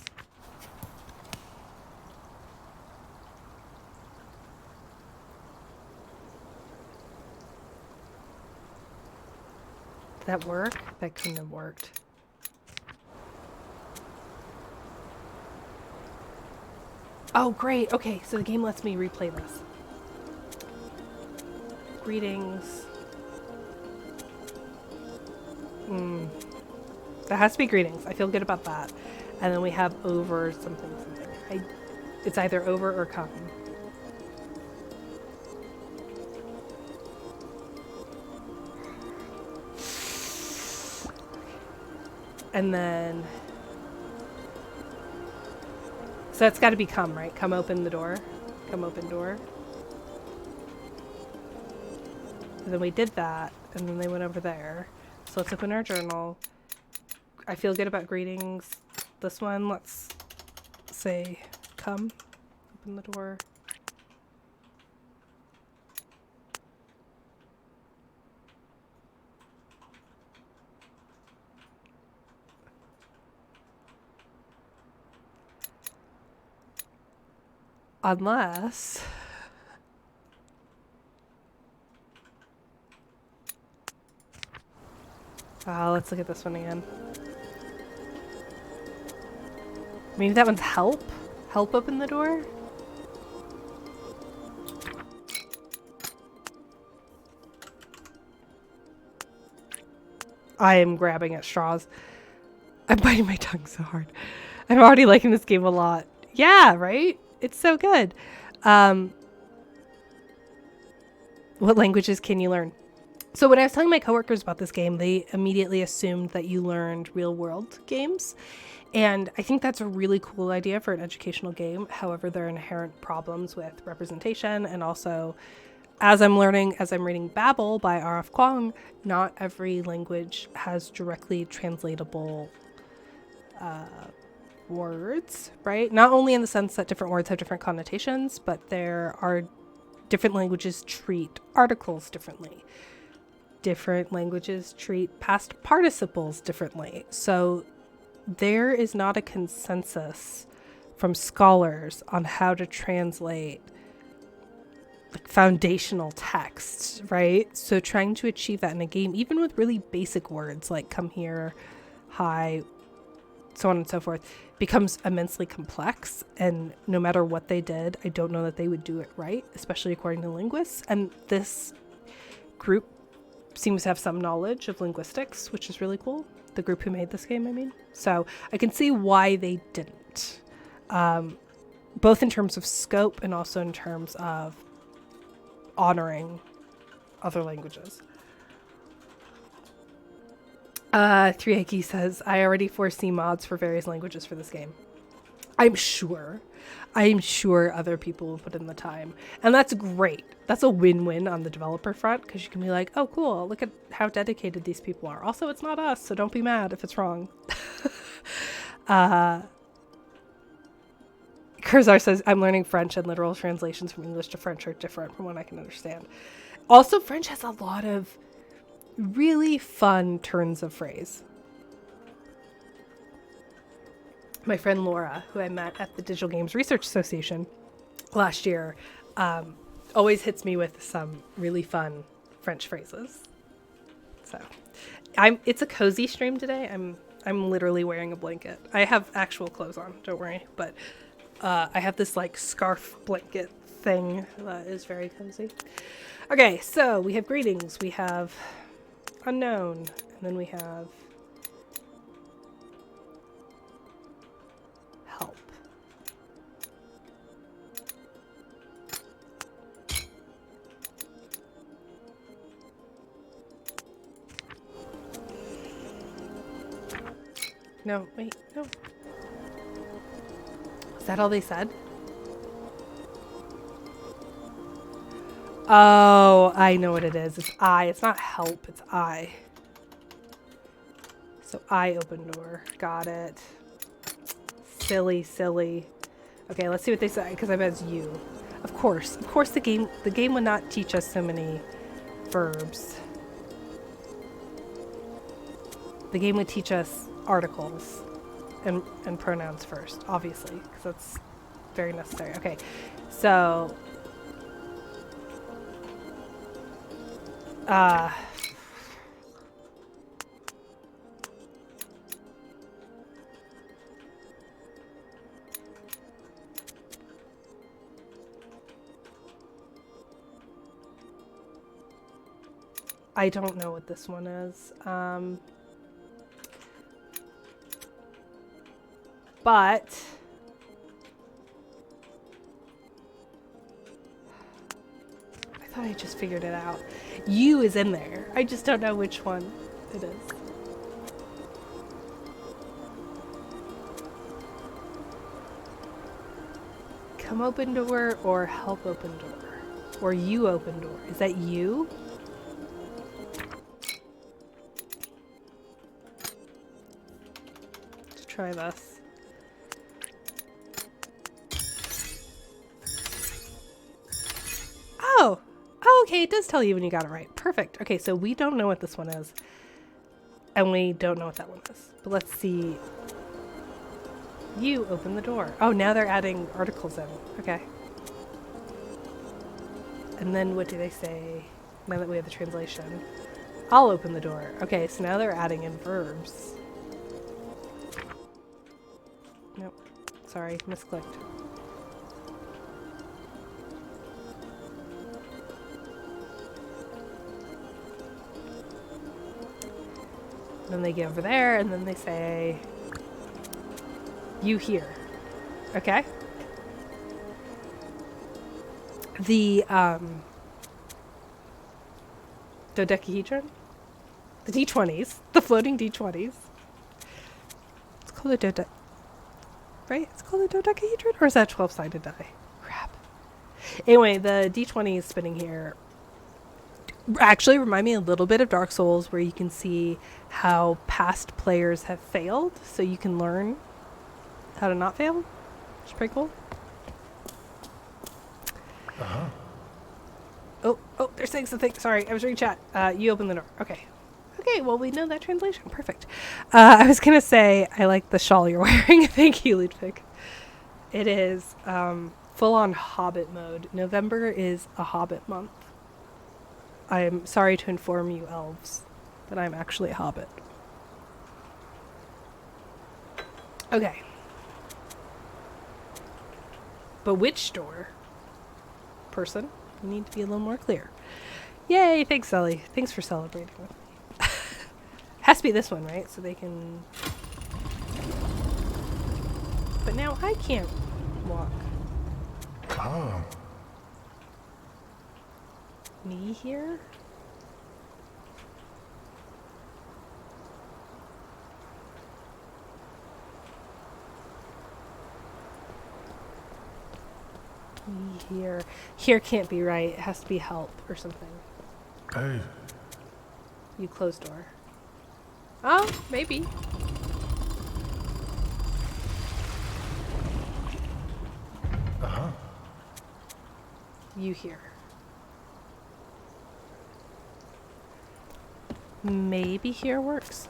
Did that work? That couldn't have worked. Oh, great. Okay, so the game lets me replay this. Greetings. That has to be greetings. I feel good about that. And then we have over something. It's either over or come. And then... So that's got to be come, right? Come open the door. Come open door. And then we did that, and then they went over there. So let's open our journal. I feel good about greetings. This one, let's say come. Open the door. Unless... let's look at this one again. Maybe that one's help? Help open the door? I am grabbing at straws. I'm biting my tongue so hard. I'm already liking this game a lot. Yeah, right? It's so good. What languages can you learn? So when I was telling my coworkers about this game, they immediately assumed that you learned real world games. And I think that's a really cool idea for an educational game. However, there are inherent problems with representation. And also, as I'm reading Babel by R.F. Kuang, not every language has directly translatable words, right? Not only in the sense that different words have different connotations, but there are different languages treat articles differently. Different languages treat past participles differently. So there is not a consensus from scholars on how to translate like foundational texts, right? So trying to achieve that in a game, even with really basic words like come here, hi, so on and so forth, becomes immensely complex. And no matter what they did, I don't know that they would do it right, especially according to linguists. And this group seems to have some knowledge of linguistics, which is really cool. The group who made this game, I mean. So I can see why they didn't, both in terms of scope and also in terms of honoring other languages. Trieki says, I already foresee mods for various languages for this game. I'm sure other people will put in the time. And that's great. That's a win-win on the developer front, because you can be like, oh, cool, look at how dedicated these people are. Also, it's not us, so don't be mad if it's wrong. Kurzar says, I'm learning French, and literal translations from English to French are different from what I can understand. Also, French has a lot of really fun turns of phrase. My friend Laura, who I met at the Digital Games Research Association last year, always hits me with some really fun French phrases. So, it's a cozy stream today. I'm literally wearing a blanket. I have actual clothes on, don't worry, but I have this like scarf blanket thing that is very cozy. Okay, so we have greetings, we have unknown, and then we have help. No, wait, no. Is that all they said? Oh, I know what it is. It's I. It's not help. It's I. So I open door. Got it. Silly, silly. Okay, let's see what they say, because I bet it's you. Of course the game would not teach us so many verbs. The game would teach us articles and pronouns first, obviously, because that's very necessary. Okay, so I don't know what this one is. But I thought I just figured it out. U is in there. I just don't know which one it is. Come open door or help open door. Or you open door. Is that you? Let's try this. Oh! Oh, okay, it does tell you when you got it right. Perfect. Okay, so we don't know what this one is. And we don't know what that one is. But let's see. You open the door. Oh, now they're adding articles in. Okay. And then what do they say? Now that we have the translation. I'll open the door. Okay, so now they're adding in verbs. Nope. Sorry, misclicked. Then they get over there, and then they say, you here. Okay? The, dodecahedron? The D20s. The floating D20s. It's called a right? It's called a dodecahedron? Or is that a 12-sided die? Crap. Anyway, the D20 is spinning here. Actually remind me a little bit of Dark Souls, where you can see how past players have failed, so you can learn how to not fail. Which is pretty cool. Uh-huh. Oh, they're saying something. Sorry, I was reading chat. You open the door. Okay. Okay, well, we know that translation. Perfect. I was going to say, I like the shawl you're wearing. Thank you, Ludwig. It is full-on Hobbit mode. November is a Hobbit month. I'm sorry to inform you, elves, that I'm actually a Hobbit. Okay. But which door? Person? You need to be a little more clear. Yay, thanks, Ellie. Thanks for celebrating with me. Has to be this one, right? So they can... But now I can't walk. Oh. Me here? Me here. Here can't be right. It has to be help or something. Hey. You close door. Oh, maybe. Uh-huh. You here. Maybe here works.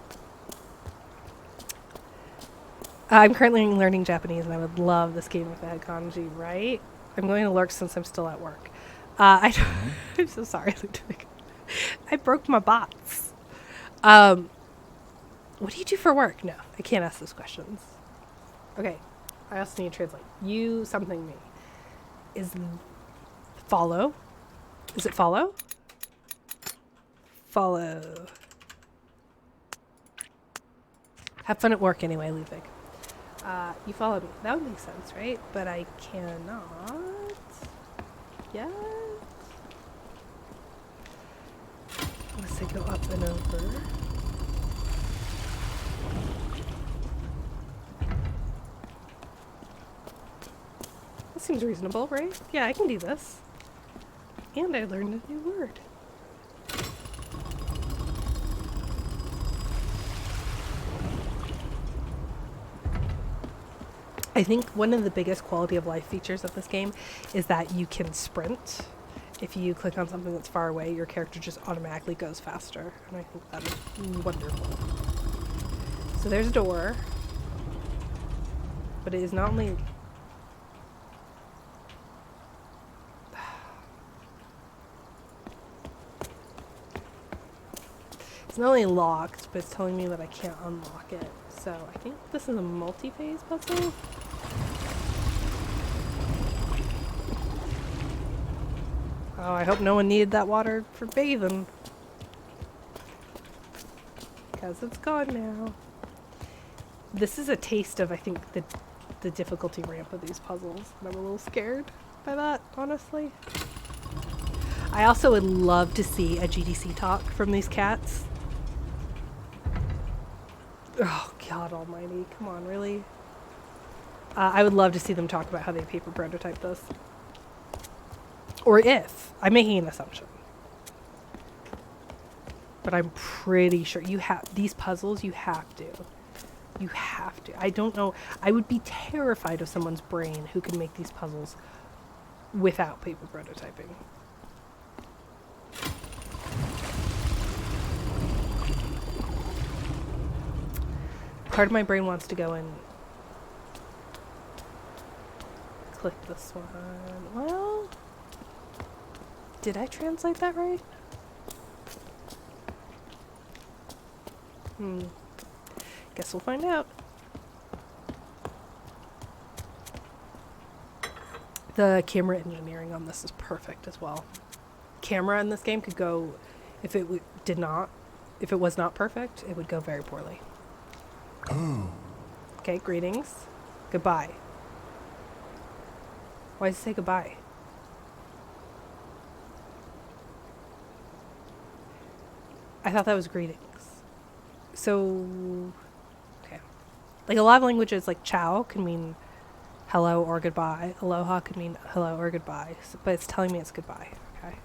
I'm currently learning Japanese, and I would love this game if it had kanji, right? I'm going to lurk since I'm still at work. I'm so sorry, Ludwig. I broke my bots. What do you do for work? No, I can't ask those questions. Okay, I also need to translate. You something me. Is follow? Is it follow? Follow. Have fun at work anyway, Ludwig. You follow me. That would make sense, right? But I cannot yet. Unless I go up and over. That seems reasonable, right? Yeah, I can do this. And I learned a new word. I think one of the biggest quality of life features of this game is that you can sprint. If you click on something that's far away, your character just automatically goes faster. And I think that is wonderful. So there's a door. But it is not only... It's not only locked, but it's telling me that I can't unlock it. So I think this is a multi-phase puzzle. Oh, I hope no one needed that water for bathing. Because it's gone now. This is a taste of, I think, the difficulty ramp of these puzzles. And I'm a little scared by that, honestly. I also would love to see a GDC talk from these cats. Oh, God almighty. Come on, really? I would love to see them talk about how they paper prototype this. Or if. I'm making an assumption. But I'm pretty sure you have these puzzles, you have to. You have to. I don't know. I would be terrified of someone's brain who can make these puzzles without paper prototyping. Part of my brain wants to go and click this one. Well, did I translate that right? Guess we'll find out. The camera engineering on this is perfect as well. Camera in this game could go, if it if it was not perfect, it would go very poorly. Okay, greetings. Goodbye. Why does it say goodbye? I thought that was greetings. So, okay. Like a lot of languages, like ciao can mean hello or goodbye. Aloha can mean hello or goodbye. But it's telling me it's goodbye. Okay.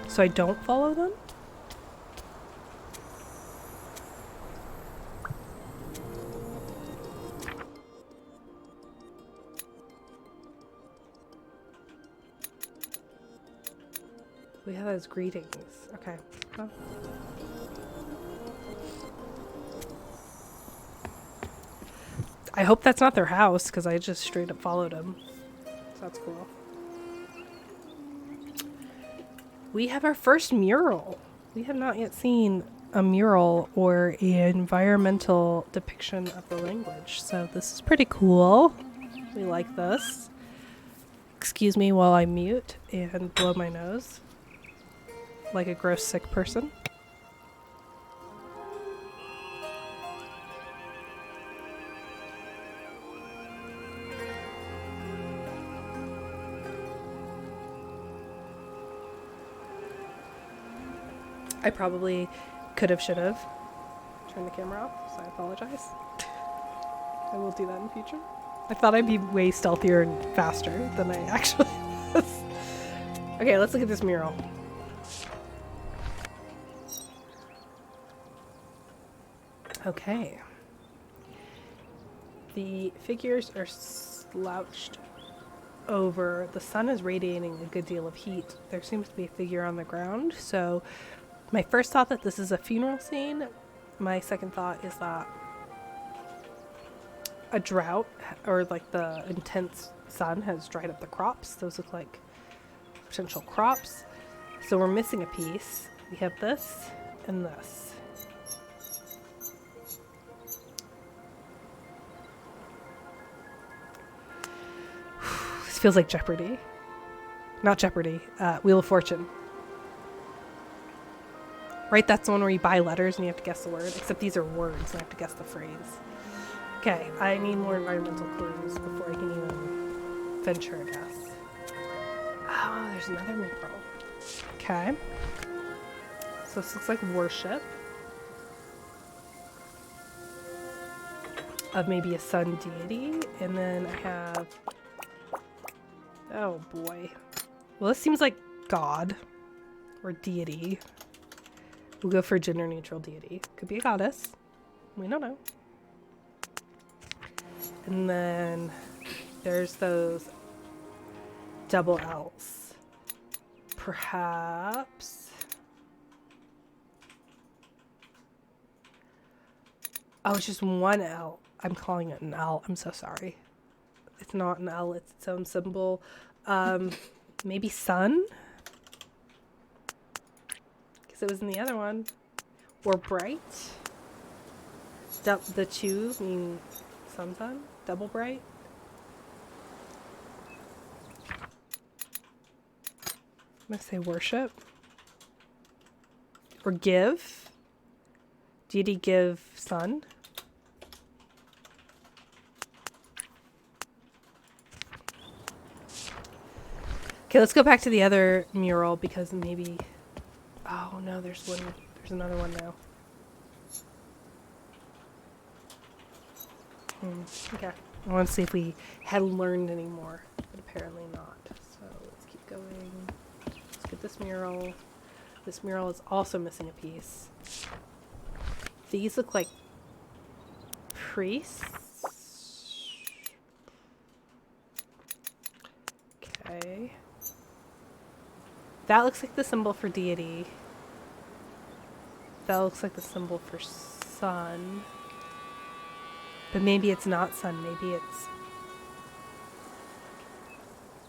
So I don't follow them? We have those greetings. Okay. Well. I hope that's not their house, because I just straight up followed them. So that's cool. We have our first mural. We have not yet seen a mural or an environmental depiction of the language. So this is pretty cool. We like this. Excuse me while I mute and blow my nose. Like a gross sick person. I probably could have, should have turned the camera off, so I apologize. I will do that in future. I thought I'd be way stealthier and faster than I actually was. Okay, let's look at this mural. Okay. The figures are slouched over. The sun is radiating a good deal of heat. There seems to be a figure on the ground. So my first thought that this is a funeral scene. My second thought is that a drought or like the intense sun has dried up the crops. Those look like potential crops. So we're missing a piece. We have this and this. This feels like Jeopardy. Not Jeopardy. Wheel of Fortune. Right? That's the one where you buy letters and you have to guess the word. Except these are words and I have to guess the phrase. Okay, I need more environmental clues before I can even venture a guess. Oh, there's another mural. Okay. So this looks like worship of maybe a sun deity. And then I have... Oh boy. Well, this seems like God or deity. We'll go for gender neutral deity. Could be a goddess. We don't know. And then there's those double L's. Perhaps. Oh, it's just one L. I'm calling it an L. I'm so sorry. It's not an L, it's its own symbol. Maybe sun? Because it was in the other one. Or bright? The two mean sun? Double bright? I'm going to say worship. Or give. Deity give sun. Okay, let's go back to the other mural because maybe... Oh, no, there's another one now. Okay. I want to see if we had learned any more, but apparently not. So let's keep going. Let's get this mural. This mural is also missing a piece. These look like priests. Okay. That looks like the symbol for deity. That looks like the symbol for sun. But maybe it's not sun. Maybe it's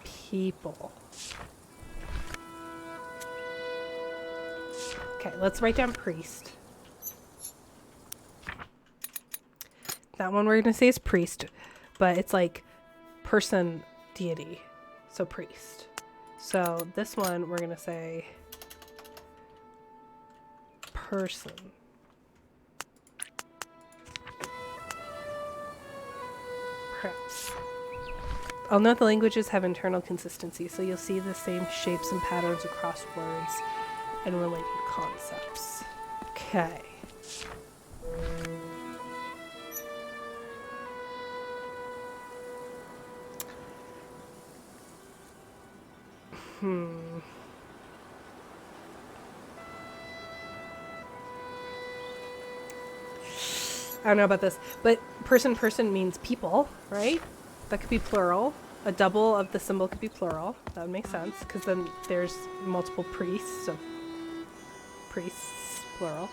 people. Okay, let's write down priest. That one we're going to say is priest, but it's like person, deity. So priest. So this one we're going to say person. Perhaps. I'll note the languages have internal consistency, so you'll see the same shapes and patterns across words and related concepts. Okay. I don't know about this, but person means people, right? That could be plural. A double of the symbol could be plural. That would make sense, because then there's multiple priests, so priests, plural.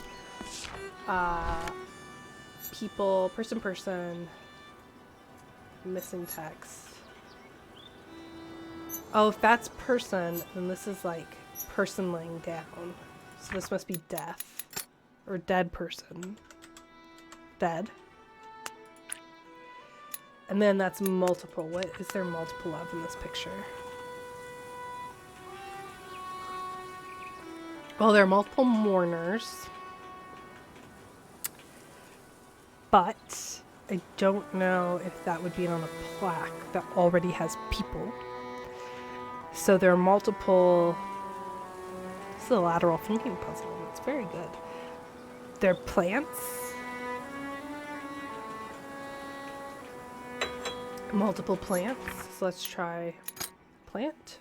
People, person, missing text. Oh, if that's person, then this is like person laying down. So this must be death. Or dead person. Dead. And then that's multiple. What is there multiple of in this picture? Well, there are multiple mourners. But I don't know if that would be on a plaque that already has people. So there are multiple... This is a lateral thinking puzzle. It's very good. There are plants. Multiple plants. So let's try plant.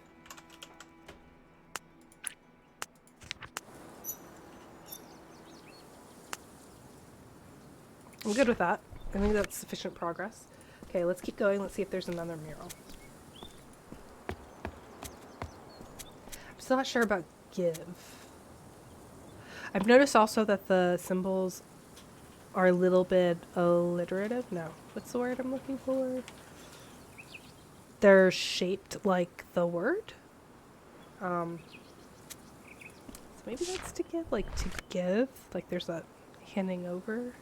I'm good with that. I think that's sufficient progress. Okay, let's keep going. Let's see if there's another mural. I'm still not sure about give. I've noticed also that the symbols are a little bit alliterative. No, what's the word I'm looking for? They're shaped like the word. So maybe that's to give, like to give. Like there's that handing over.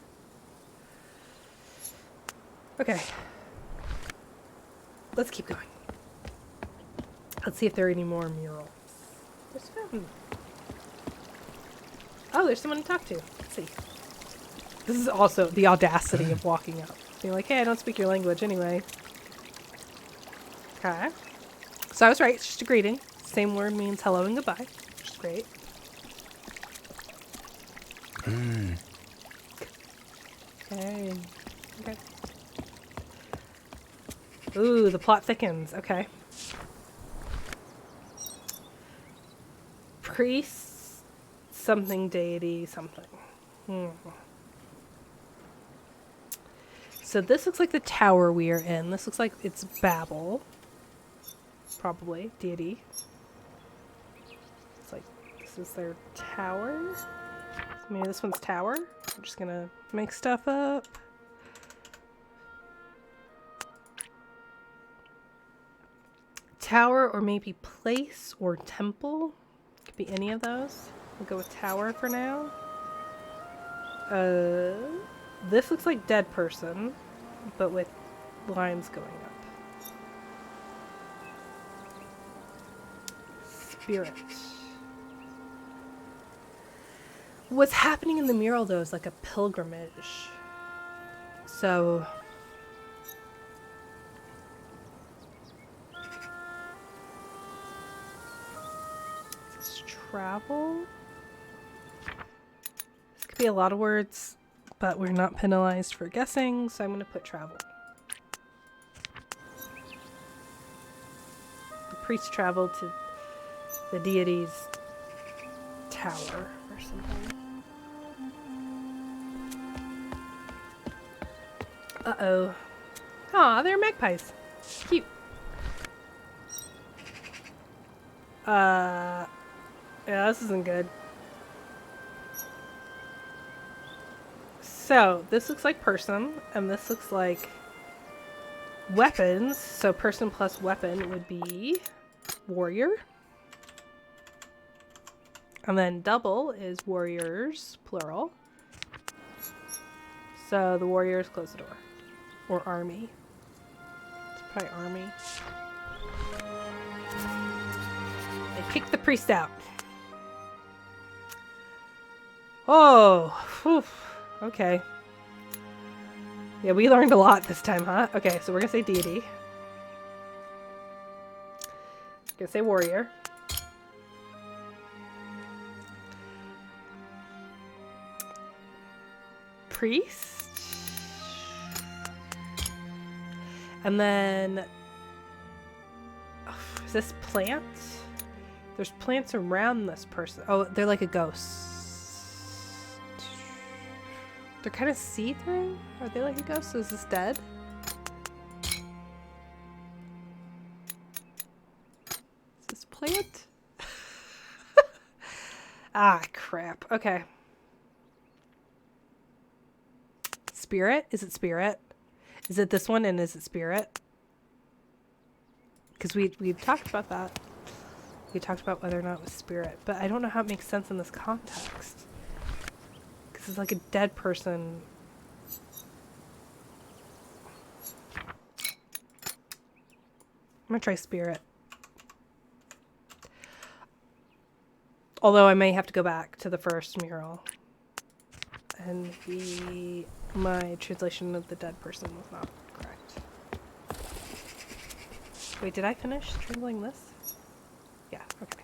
Okay. Let's keep going. Let's see if there are any more murals. There's fountain. Oh, there's someone to talk to. Let's see. This is also the audacity of walking up. Being like, hey, I don't speak your language anyway. Okay. So I was right. It's just a greeting. Same word means hello and goodbye. Which is great. Okay. Okay. Ooh, the plot thickens. Okay. Priest, something deity, something. So this looks like the tower we are in. This looks like it's Babel. Probably. Deity. It's like, this is their tower. Maybe this one's tower. I'm just gonna make stuff up. Tower or maybe place or temple. Could be any of those. We'll go with tower for now. This looks like dead person, but with lines going up. Spirit. What's happening in the mural, though, is like a pilgrimage. So... Is this travel? This could be a lot of words, but we're not penalized for guessing, so I'm going to put travel. The priest traveled to the deity's tower or something. Uh-oh. Aw, they're magpies. Cute. Yeah, this isn't good. So, this looks like person, and this looks like weapons. So, person plus weapon would be warrior. And then double is warriors, plural. So, the warriors close the door. Or army. It's probably army. They kick the priest out. Oh, whew. Okay. Yeah, we learned a lot this time, huh? Okay, so we're gonna say deity. Gonna say warrior. Priest. And then... Oh, is this plant? There's plants around this person. Oh, they're like a ghost. They're kind of see-through? Are they like a ghost? Is this dead? Is this plant? Ah, crap. Okay. Spirit? Is it spirit? Is it this one and is it spirit? Because we talked about that. We talked about whether or not it was spirit. But I don't know how it makes sense in this context. Because it's like a dead person. I'm going to try spirit. Although I may have to go back to the first mural. And my translation of the dead person was not correct. Wait, did I finish translating this? Yeah, okay.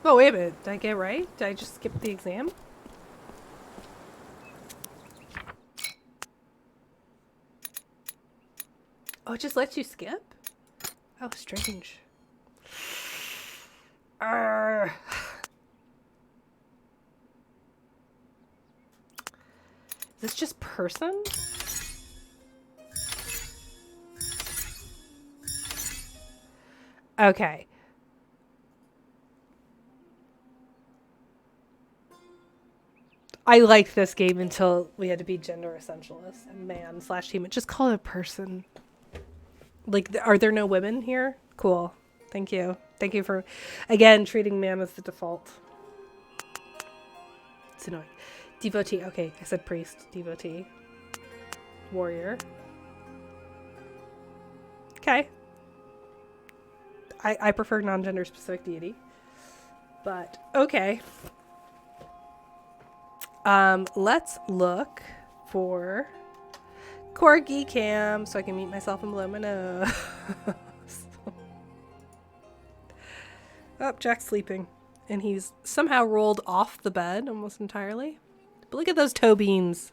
Oh, wait a minute. Did I get it right? Did I just skip the exam? Oh, it just lets you skip? Oh, strange. Is this just person? Okay. I liked this game until we had to be gender essentialists and man/human. Just call it a person. Like, are there no women here? Cool. Thank you. Thank you for, again, treating man as the default. It's annoying. Devotee. Okay, I said priest. Devotee. Warrior. Okay. I prefer non-gender specific deity. But, okay. Let's look for corgi cam so I can mute myself and blow my nose. Oh, Jack's sleeping. And he's somehow rolled off the bed almost entirely. But look at those toe beans.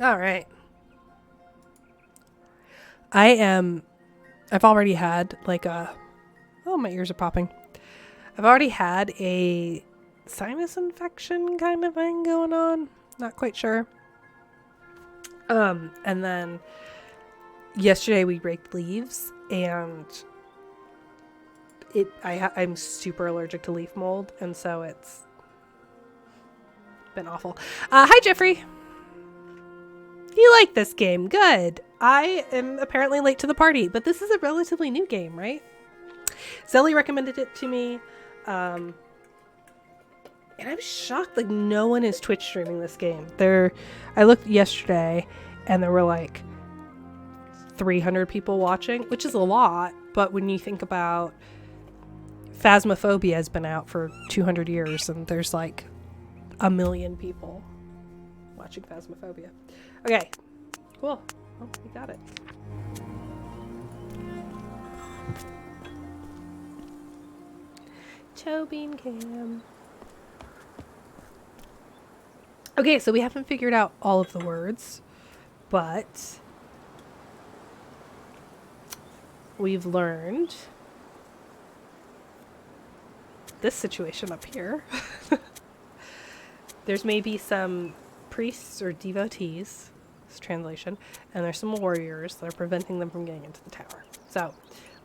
All right. I've already had like oh, my ears are popping. I've already had a sinus infection kind of thing going on. Not quite sure. And then yesterday we raked leaves and I'm super allergic to leaf mold. And so it's been awful. Hi, Jeffrey. You like this game. Good. I am apparently late to the party, but this is a relatively new game, right? Zelly recommended it to me. And I'm shocked, like, no one is Twitch streaming this game. I looked yesterday, and there were, like, 300 people watching, which is a lot, but when you think about Phasmophobia has been out for 200 years, and there's, like, 1 million people watching Phasmophobia. Okay, cool. Well, we got it. Chobean Cam. Okay, so we haven't figured out all of the words, but we've learned this situation up here. There's maybe some priests or devotees, this translation, and there's some warriors that are preventing them from getting into the tower. So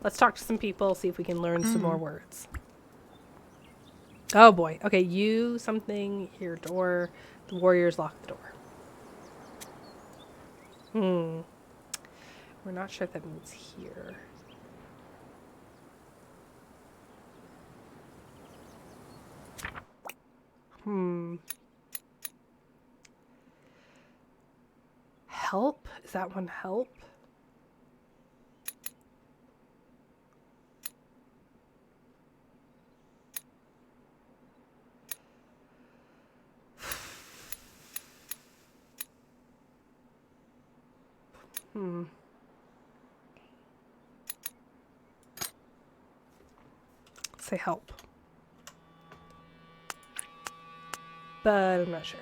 let's talk to some people, see if we can learn some more words. Oh boy. Okay, you something, here door. The warriors lock the door. We're not sure if that means here. Help? Is that one help? Say help. But I'm not sure.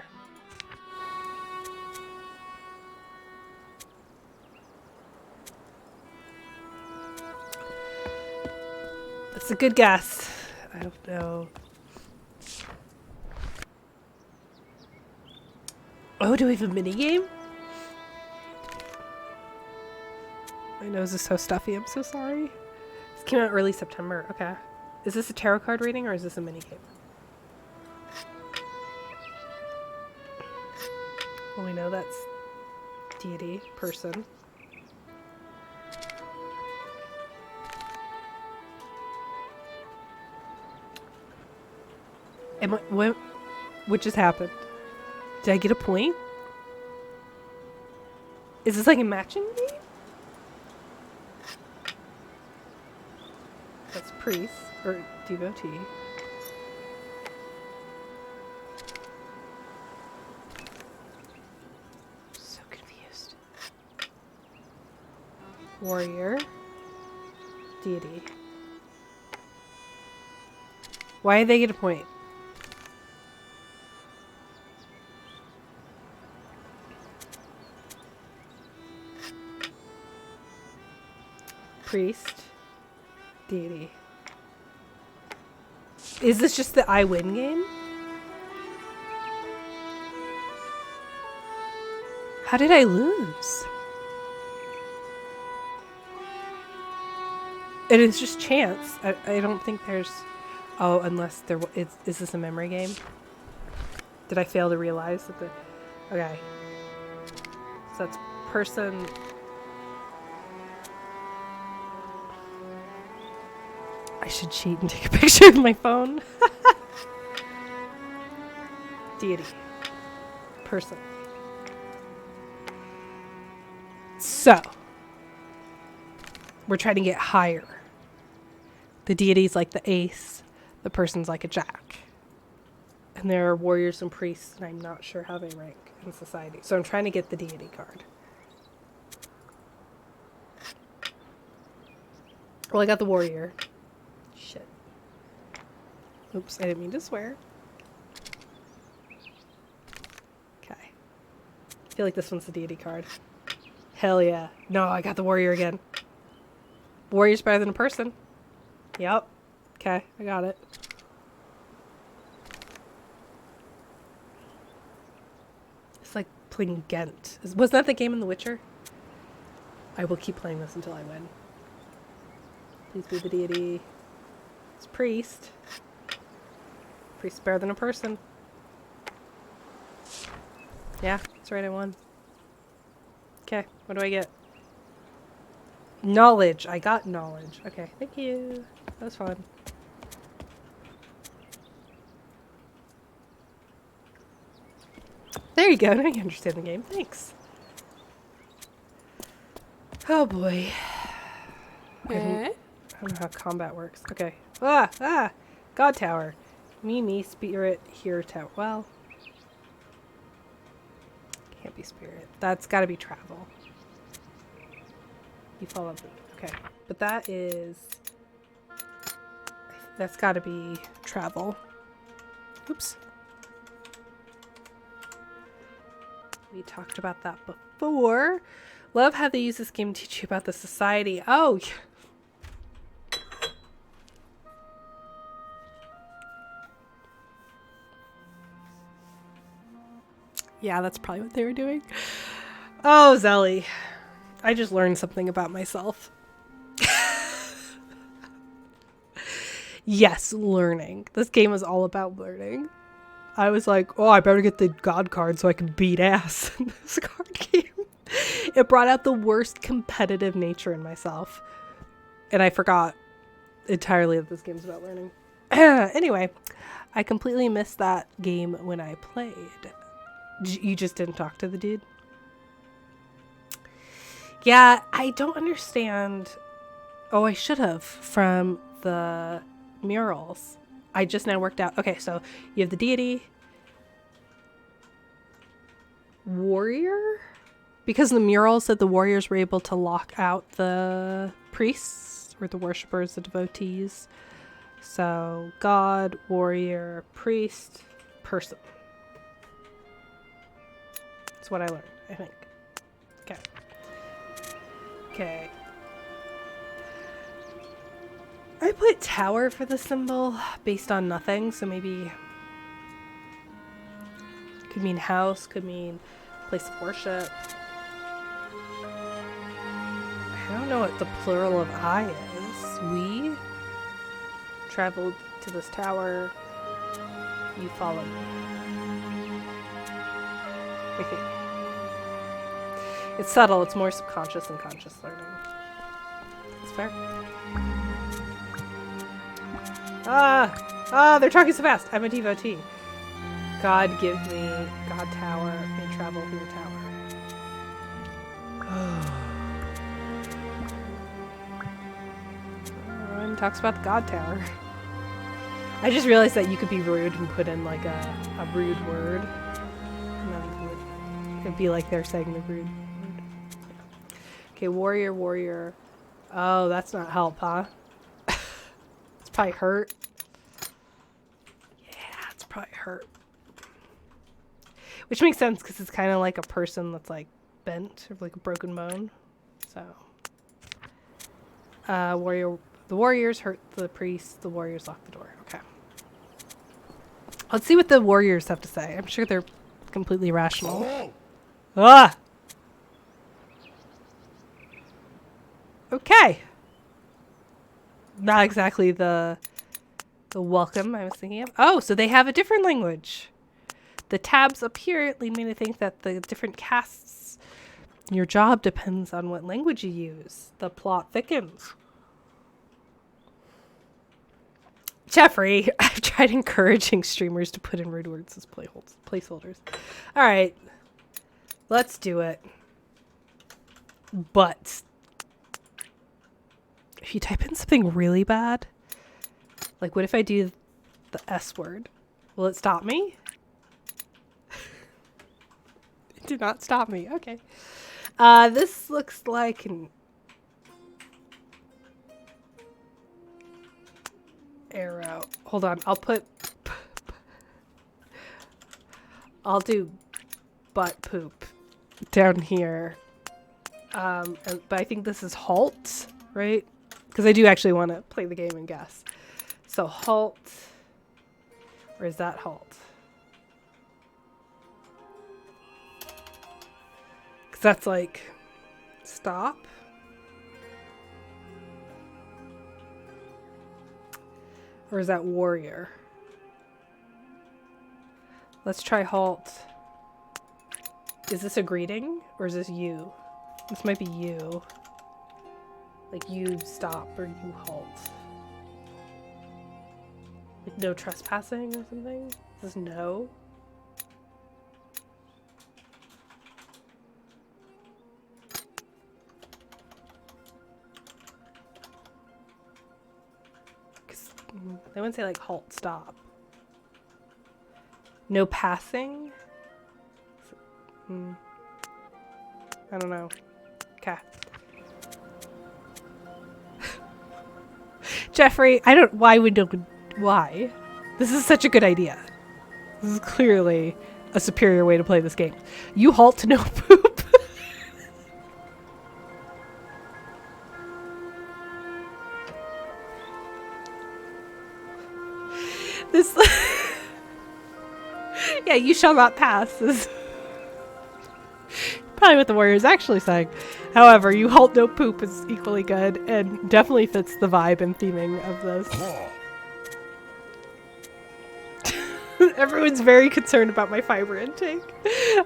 That's a good guess. I don't know. Oh, do we have a mini game? My nose is so stuffy. I'm so sorry. This came out early September. Okay. Is this a tarot card reading or is this a mini game? Well, we know that's deity, person. What just happened? Did I get a point? Is this like a matching game? That's priest or devotee. So confused. Warrior. Deity. Why did they get a point? Priest. Deity. Is this just the I win game? How did I lose? It is just chance. I don't think there's... Oh, unless there... Is this a memory game? Did I fail to realize that the... Okay. So that's person... I should cheat and take a picture of my phone. Deity. Person. So. We're trying to get higher. The deity's like the ace. The person's like a jack. And there are warriors and priests, and I'm not sure how they rank in society. So I'm trying to get the deity card. Well, I got the warrior. Shit. Oops, I didn't mean to swear. Okay. I feel like this one's the deity card. Hell yeah. No, I got the warrior again. Warrior's better than a person. Yep. Okay, I got it. It's like playing Ghent. Was that the game in The Witcher? I will keep playing this until I win. Please be the deity. It's priest. Priest better than a person. Yeah, that's right, I won. Okay, what do I get? Knowledge. I got knowledge. Okay, thank you. That was fun. There you go. Now you understand the game. Thanks. Oh boy. I don't know how combat works. Okay. Ah! God Tower. Me, spirit, here, tower. Well, can't be spirit. That's gotta be travel. You follow me. Okay. But that is... That's gotta be travel. Oops. We talked about that before. Love how they use this game to teach you about the society. Oh, yeah, that's probably what they were doing. Oh, Zelly. I just learned something about myself. Yes, learning. This game is all about learning. I was like, oh, I better get the God card so I can beat ass in this card game. It brought out the worst competitive nature in myself. And I forgot entirely that this game's about learning. Anyway, I completely missed that game when I played. You just didn't talk to the dude? Yeah, I don't understand. Oh, I should have from the murals. I just now worked out. Okay, so you have the deity. Warrior? Because the mural said the warriors were able to lock out the priests or the worshippers, the devotees. So god, warrior, priest, person. That's what I learned, I think. Okay. Okay. I put tower for the symbol based on nothing, so maybe could mean house, could mean place of worship. I don't know what the plural of I is. We traveled to this tower. You follow me. I think. It's subtle. It's more subconscious and conscious learning. It's fair. They're talking so fast. I'm a devotee. God give me God tower. May travel here tower. And talks about the God tower. I just realized that you could be rude and put in like a rude word. And then it'd be like they're saying the rude word. Okay, warrior. Oh, that's not help, huh? It's probably hurt. Yeah, it's probably hurt. Which makes sense because it's kind of like a person that's like bent or like a broken bone. So, warrior. The warriors hurt the priests. The warriors lock the door. Okay. Let's see what the warriors have to say. I'm sure they're completely rational. Oh. Ah. Okay. Not exactly the welcome I was thinking of. Oh, so they have a different language. The tabs up here lead me to think that the different castes, your job depends on what language you use. The plot thickens. Jeffrey, I've tried encouraging streamers to put in rude words as placeholders. All right, let's do it. But if you type in something really bad, like what if I do the S word? Will it stop me? It did not stop me. Okay. This looks like an arrow. Hold on. I'll do butt poop down here. But I think this is halt, right? Because I do actually want to play the game and guess. So halt. Or is that halt? Because that's like stop. Or is that warrior? Let's try halt. Is this a greeting or is this you? This might be you. Like you stop or you halt. Like no trespassing or something? Is this no? They wouldn't say like halt, stop. No passing? I don't know. Okay. Jeffrey, why? This is such a good idea. This is clearly a superior way to play this game. You halt to no poop. This yeah, you shall not pass is probably what the warrior is actually saying. However, you halt no poop is equally good and definitely fits the vibe and theming of this. Everyone's very concerned about my fiber intake.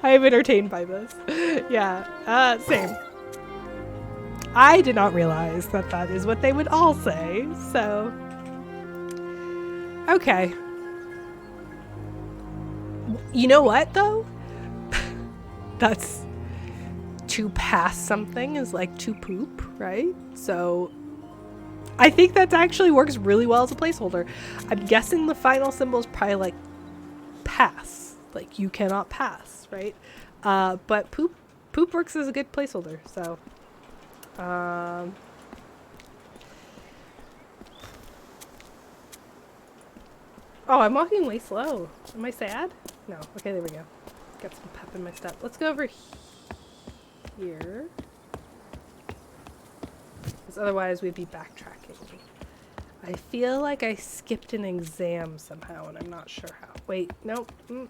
I am entertained by this. Yeah, same. I did not realize that that is what they would all say, so... Okay. You know what, though? That's... to pass something is like to poop, right? So... I think that actually works really well as a placeholder. I'm guessing the final symbol is probably like pass. Like you cannot pass, right? But poop works as a good placeholder, so... Oh, I'm walking way slow. Am I sad? No. Okay, there we go. Got some pep in my step. Let's go over here. Because otherwise we'd be backtracking. I feel like I skipped an exam somehow and I'm not sure how. Wait, nope. There's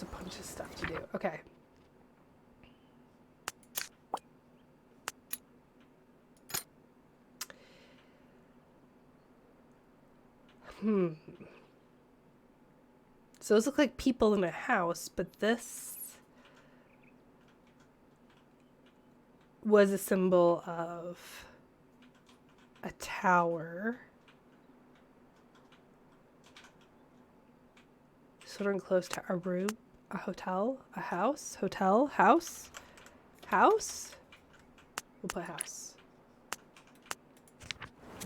a bunch of stuff to do. Okay. So those look like people in a house, but this was a symbol of a tower. Sort of enclosed to a room, a hotel, a house, hotel, house, house. We'll put house.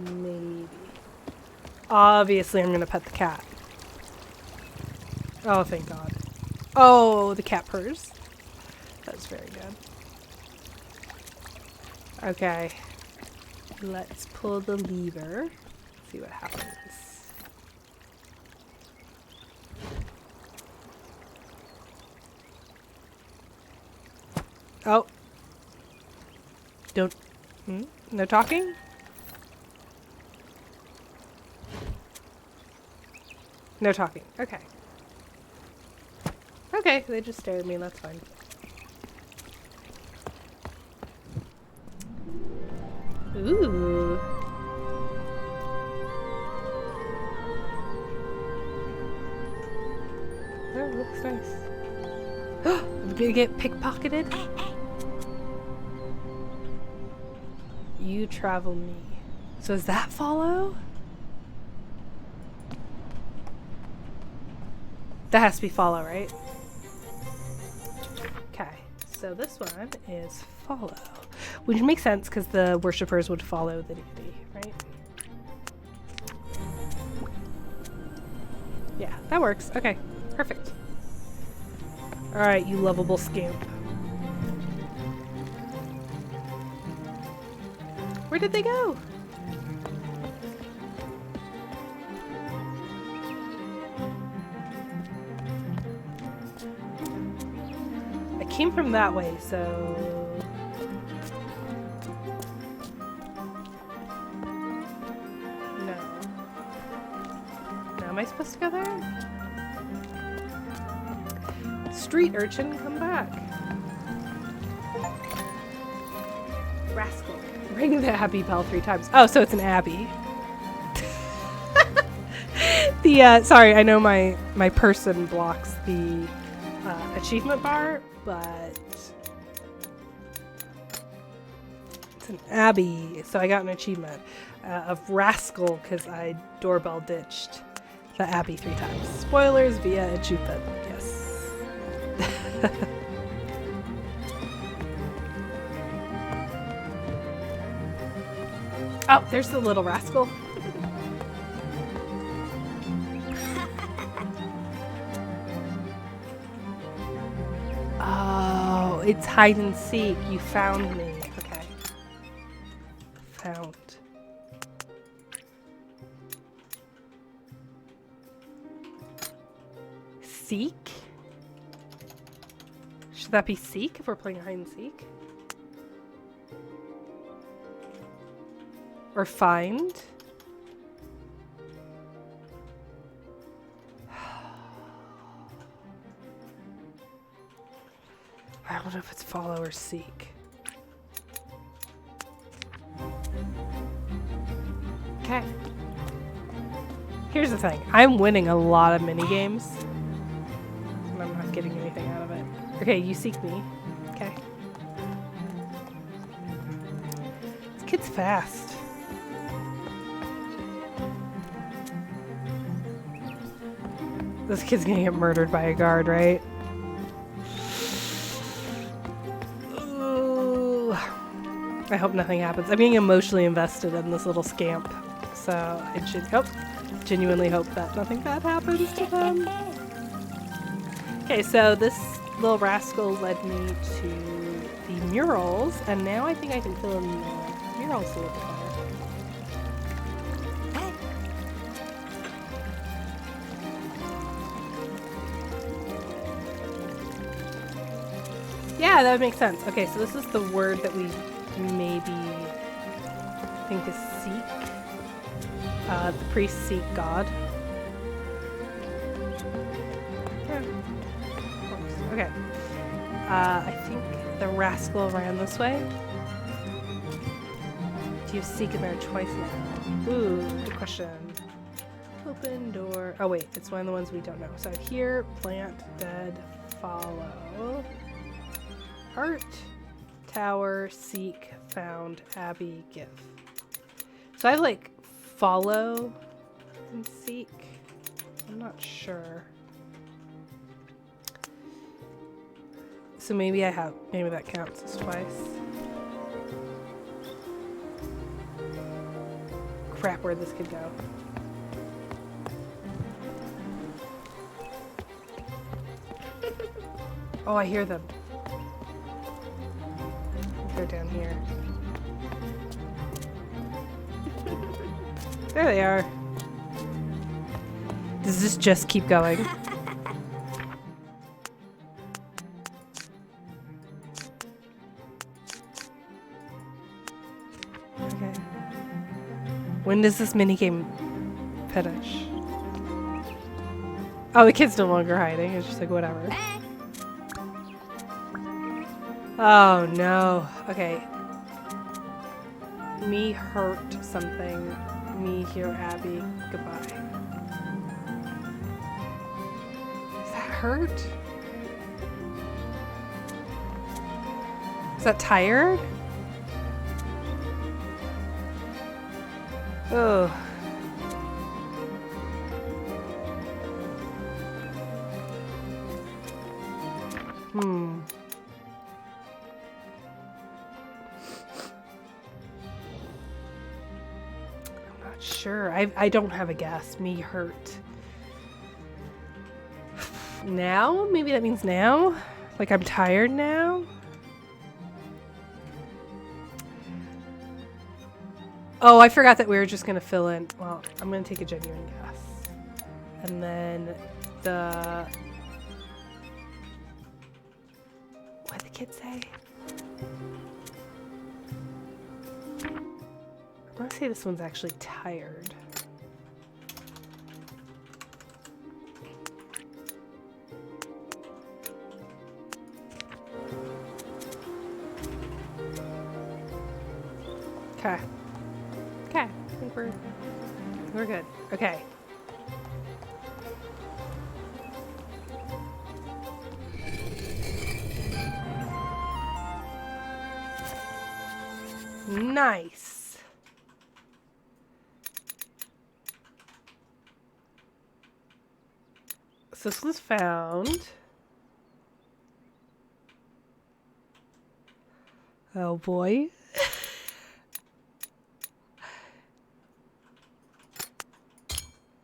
Maybe. Obviously, I'm going to pet the cat. Oh, thank God. Oh, the cat purrs. That's very good. Okay. Let's pull the lever. See what happens. Oh. Don't... No talking? No talking. Okay. Okay, they just stare at me, that's fine. Ooh. Oh, looks nice. I'm gonna get pickpocketed. You travel me. So does that follow? That has to be follow, right? Okay, so this one is follow. Which makes sense because the worshippers would follow the deity, right? Yeah, that works. Okay, perfect. Alright, you lovable scamp. Where did they go? I came from that way, so... No. Now am I supposed to go there? Street urchin, come back. Rascal. Ring the abbey bell 3 times. Oh, so it's an abbey. Sorry, I know my person blocks the achievement bar, but it's an Abbey, so I got an achievement of Rascal because I doorbell ditched the Abbey 3 times. Spoilers via achievement, yes. Oh, there's the little rascal. Oh, it's hide and seek. You found me. Okay. Found. Seek? Should that be seek if we're playing hide and seek? Or find? I don't know if it's follow or seek. Okay. Here's the thing. I'm winning a lot of mini games. And I'm not getting anything out of it. Okay, you seek me. Okay. This kid's fast. This kid's gonna get murdered by a guard, right? Ooh. I hope nothing happens. I'm being emotionally invested in this little scamp. So I should genuinely hope that nothing bad happens to them. Okay, so this little rascal led me to the murals, and now I think I can fill in the murals a little bit better. Yeah, that would make sense. Okay, so this is the word that we maybe think is seek. The priests seek God. Yeah. Okay. I think the rascal ran this way. Do you seek in there twice now? Ooh, good question. Open door. Oh wait, it's one of the ones we don't know. So here, plant, dead, follow. Heart, tower, seek, found, Abbey, give. So I have like follow and seek. I'm not sure. So maybe that counts as twice. Crap, where'd this kid go? Oh, I hear them. They're down here. There they are. Does this just keep going? Okay. When does this minigame finish? Oh, the kid's no longer hiding. It's just like, whatever. Oh, no. Okay. Me hurt something. Me here, Abbey. Goodbye. Is that hurt? Is that tired? Oh. I'm not sure. I don't have a guess. Me hurt. Now? Maybe that means now? Like I'm tired now? Oh, I forgot that we were just going to fill in. Well, I'm going to take a genuine guess. And then the... What did the kid say? I want to say this one's actually tired. Okay. Okay. I think we're good. Okay. Nice. So this one's found. Oh boy.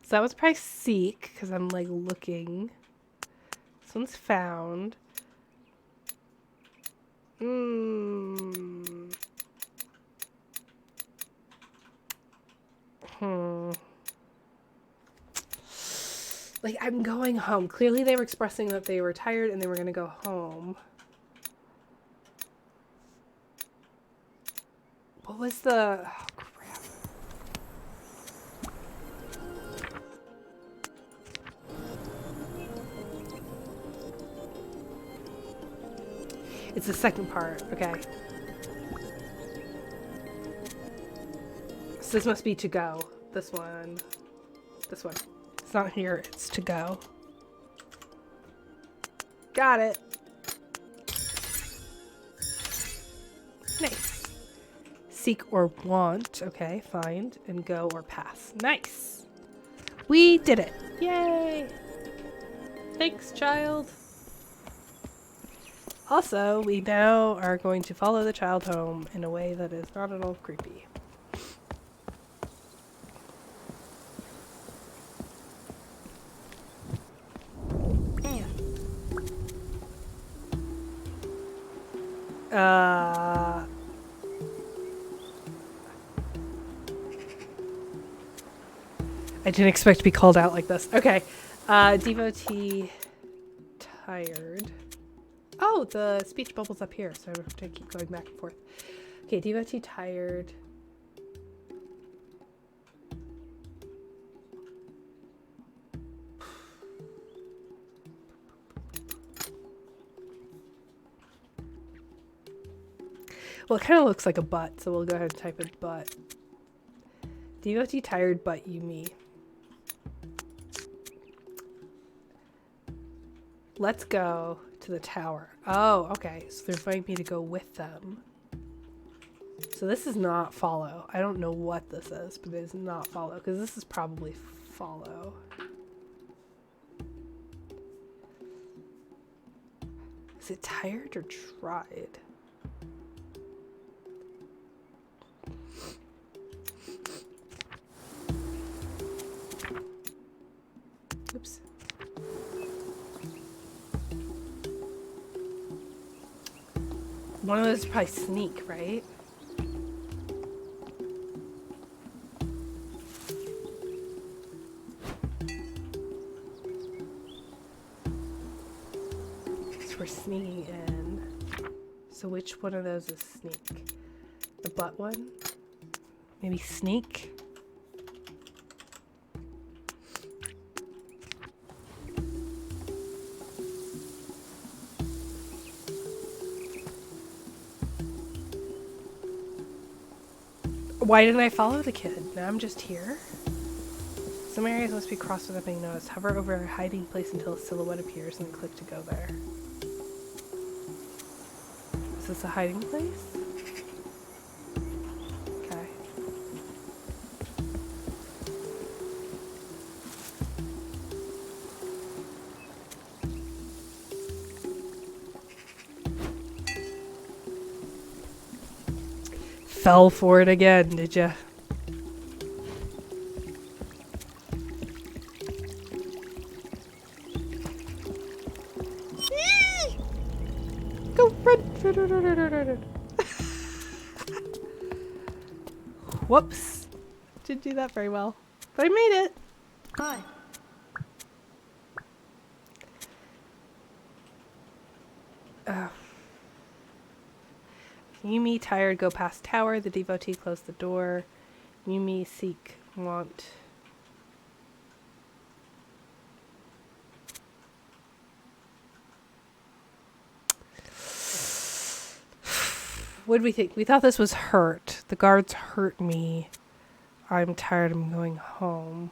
So that was probably seek, because I'm like looking. This one's found. Like, I'm going home. Clearly they were expressing that they were tired and they were going to go home. What was the... Oh, crap. It's the second part. Okay. So this must be to go. This one. This one. It's not here. It's to go. Got it. Nice. Seek or want. Okay, find and go or pass. Nice. We did it. Yay. Thanks, child. Also, we now are going to follow the child home in a way that is not at all creepy. I didn't expect to be called out like this. Okay. Devotee tired. Oh, the speech bubble's up here, so I have to keep going back and forth. Okay, devotee tired. Well, it kind of looks like a butt, so we'll go ahead and type in butt. Devotee tired, but you me. Let's go to the tower. Oh, okay. So they're inviting me to go with them. So this is not follow. I don't know what this is, but it is not follow, because this is probably follow. Is it tired or tried? Oops. One of those is probably sneak, right? We're sneaking in. So which one of those is sneak? The butt one? Maybe sneak? Why didn't I follow the kid? Now I'm just here? Some areas must be crossed without being noticed. Hover over a hiding place until a silhouette appears and then click to go there. Is this a hiding place? Okay. Fell for it again, did ya? Go run! Whoops. Didn't do that very well. But I made it. Hi. Yumi, tired, go past tower. The devotee, close the door. Yumi, seek, want. What did we think? We thought this was hurt. The guards hurt me. I'm tired. I'm going home.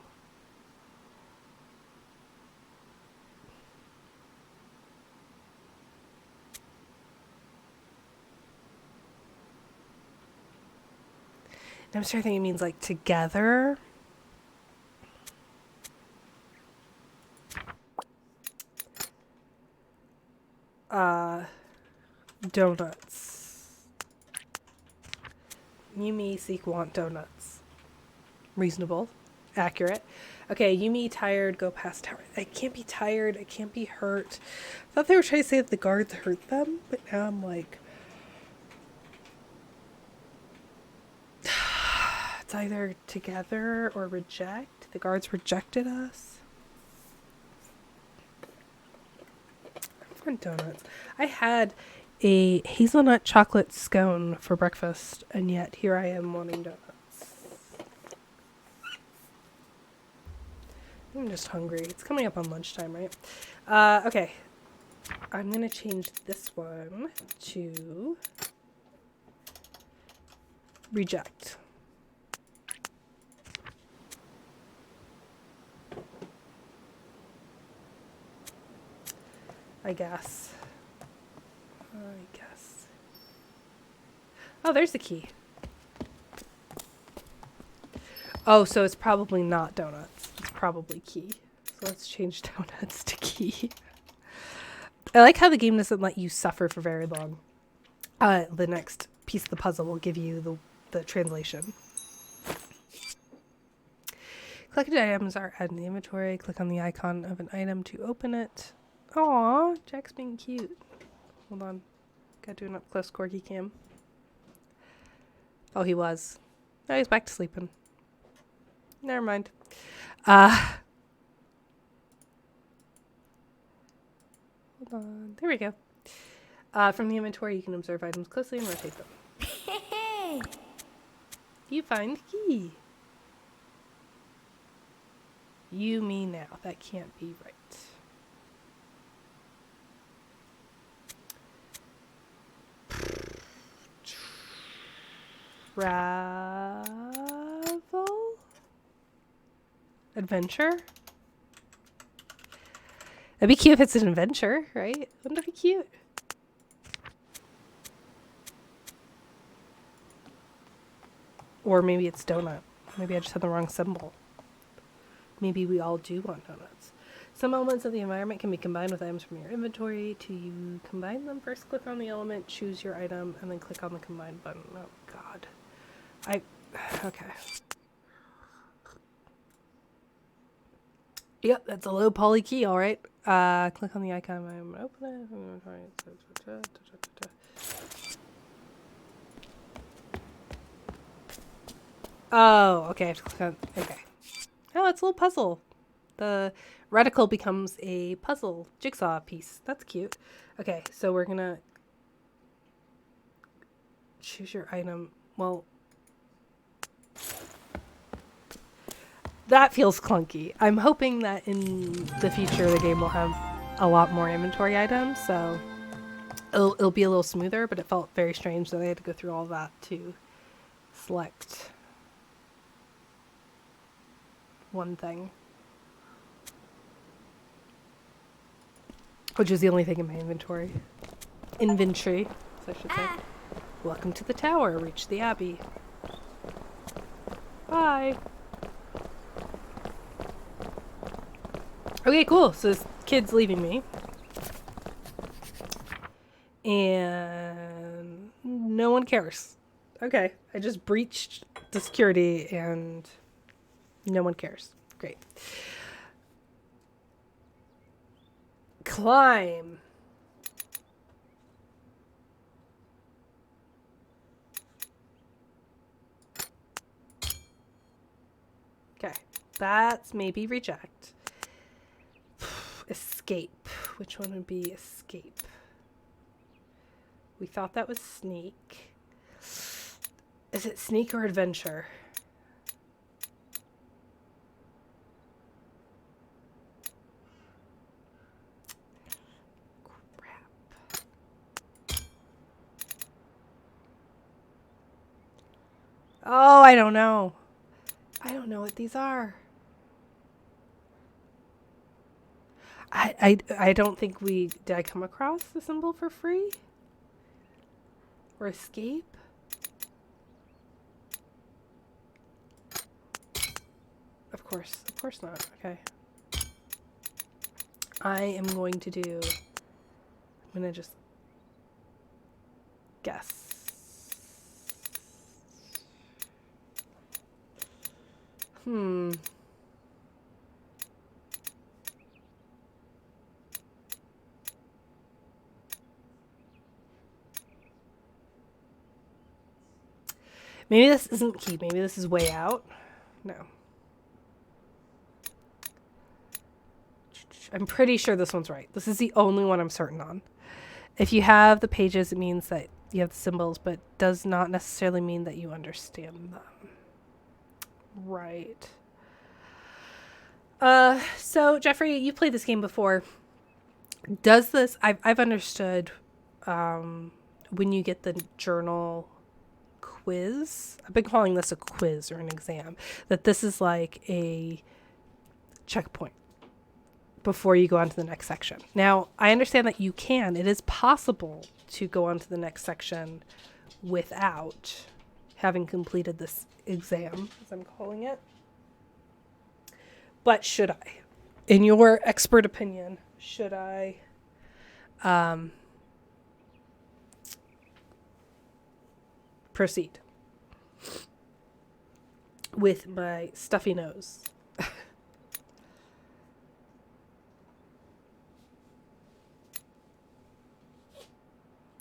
I'm starting to think it means like together. Donuts. You, me, seek, want donuts. Reasonable. Accurate. Okay, you, me, tired, go past tower. I can't be tired. I can't be hurt. I thought they were trying to say that the guards hurt them, but now I'm like... It's either together or reject. The guards rejected us. I want donuts. I had a hazelnut chocolate scone for breakfast, and yet here I am wanting donuts. I'm just hungry. It's coming up on lunchtime, right? Okay. I'm going to change this one to reject. I guess. Oh, there's the key. Oh, so it's probably not donuts. It's probably key. So let's change donuts to key. I like how the game doesn't let you suffer for very long. The next piece of the puzzle will give you the translation. Collected items are added in the inventory. Click on the icon of an item to open it. Aw, Jack's being cute. Hold on. Gotta do an up close corgi cam. Oh, he was. Now he's back to sleeping. Never mind. Hold on. There we go. From the inventory, you can observe items closely and rotate them. You find key. You, me now. That can't be right. Travel? Adventure? That'd be cute if it's an adventure, right? Wouldn't it be cute? Or maybe it's donut. Maybe I just had the wrong symbol. Maybe we all do want donuts. Some elements of the environment can be combined with items from your inventory. To combine them, first click on the element, choose your item, and then click on the combine button. Oh, God. Okay. Yep, that's a low poly key, all right. Click on the icon, I'm gonna open it. Oh, okay, I have to click on, okay. Oh, it's a little puzzle. The reticle becomes a puzzle jigsaw piece. That's cute. Okay, so we're gonna choose your item. Well, that feels clunky. I'm hoping that in the future the game will have a lot more inventory items, so it'll be a little smoother, but it felt very strange that I had to go through all that to select one thing. Which is the only thing in my inventory. Inventory, so I should say. Welcome to the tower. Reach the abbey. Bye. Okay, cool. So this kid's leaving me. And no one cares. Okay. I just breached the security and no one cares. Great. Climb. Okay. That's maybe reject. Escape. Which one would be escape? We thought that was sneak. Is it sneak or adventure? Crap. Oh, I don't know. I don't know what these are. I don't think did I come across the symbol for free? Or escape? Of course not. Okay. I'm going to just guess. Maybe this isn't key. Maybe this is way out. No. I'm pretty sure this one's right. This is the only one I'm certain on. If you have the pages, it means that you have the symbols, but does not necessarily mean that you understand them. Right. So Jeffrey, you played this game before. Does this, I've understood, when you get the journal quiz, I've been calling this a quiz or an exam, that this is like a checkpoint before you go on to the next section. Now, I understand that it is possible to go on to the next section without having completed this exam, as I'm calling it. But should I? In your expert opinion, should I proceed with my stuffy nose?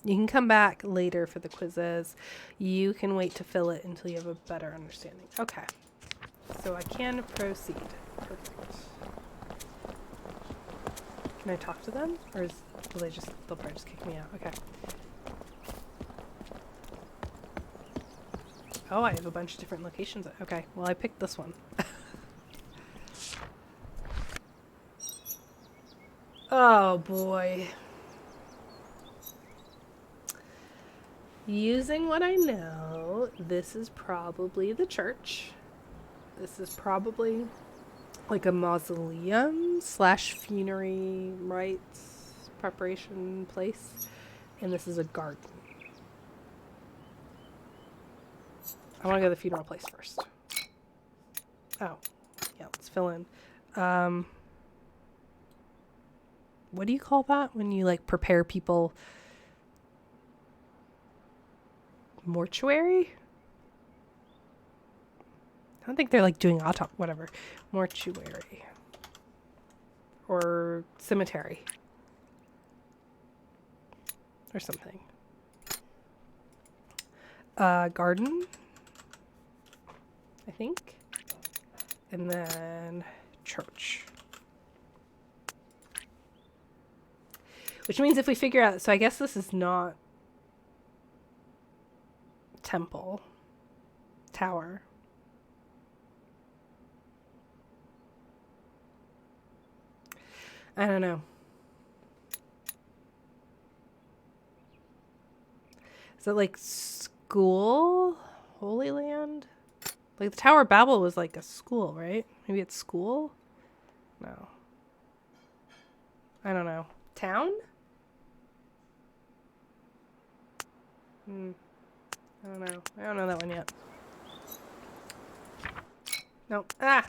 You can come back later for the quizzes. You can wait to fill it until you have a better understanding. Okay. So I can proceed. Perfect. Can I talk to them? Or they'll probably just kick me out. Okay. Oh, I have a bunch of different locations. Okay. Well, I picked this one. Oh, boy. Using what I know, this is probably the church. This is probably like a mausoleum / funerary rites preparation place. And this is a garden. I want to go to the funeral place first. Oh, yeah, let's fill in. What do you call that when you like prepare people? Mortuary? I don't think they're like doing autopsy, whatever. Mortuary. Or cemetery. Or something. Garden, I think. And then church. Which means if we figure out, so I guess this is not temple, tower. I don't know. Is it like school? Holy Land? Like the Tower of Babel was like a school, right? Maybe it's school? No. I don't know. Town? I don't know. I don't know that one yet. No. Ah!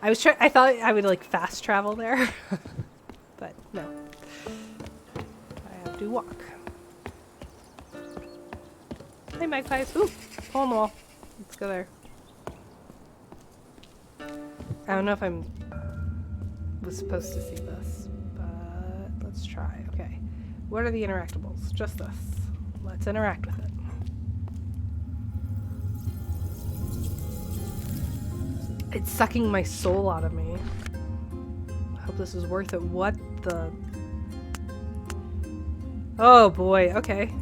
I thought I would like fast travel there. But no. I have to walk. Hey, magpies. Ooh! Hole in the wall. Let's go there. I don't know if was supposed to see this, but let's try. Okay. What are the interactables? Just this. Let's interact with it. It's sucking my soul out of me. I hope this is worth it. What the? Oh boy, okay.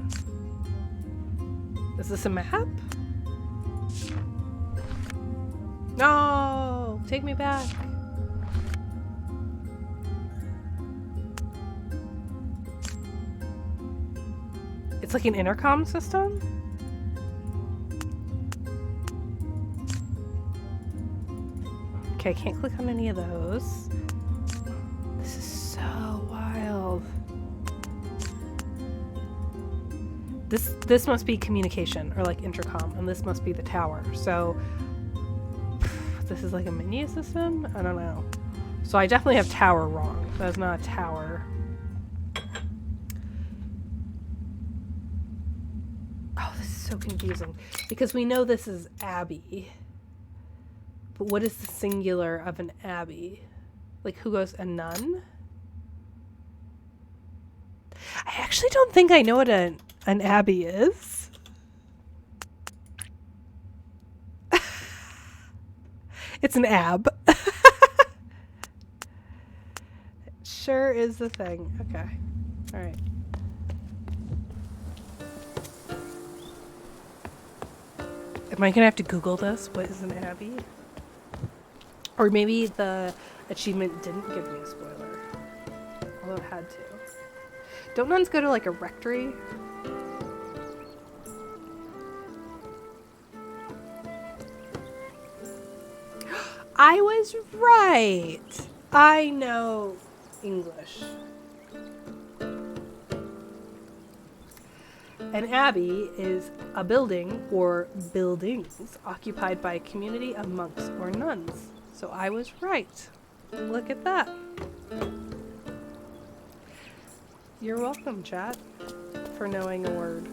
Is this a map? No! Take me back. It's like an intercom system? Okay, I can't click on any of those. This is so wild. This must be communication or like intercom, and this must be the tower. So this is like a menu system? I don't know. So I definitely have tower wrong. That's not a tower. Oh, this is so confusing. Because we know this is abbey. But what is the singular of an abbey? Like, who goes a nun? I actually don't think I know what an abbey is. It's an ab. Sure is the thing. Okay. All right. Am I gonna have to Google this? What is an abbey? Or maybe the achievement didn't give me a spoiler. Although it had to. Don't nuns go to like a rectory? I was right. I know English. An abbey is a building or buildings occupied by a community of monks or nuns. So I was right. Look at that. You're welcome, chat, for knowing a word.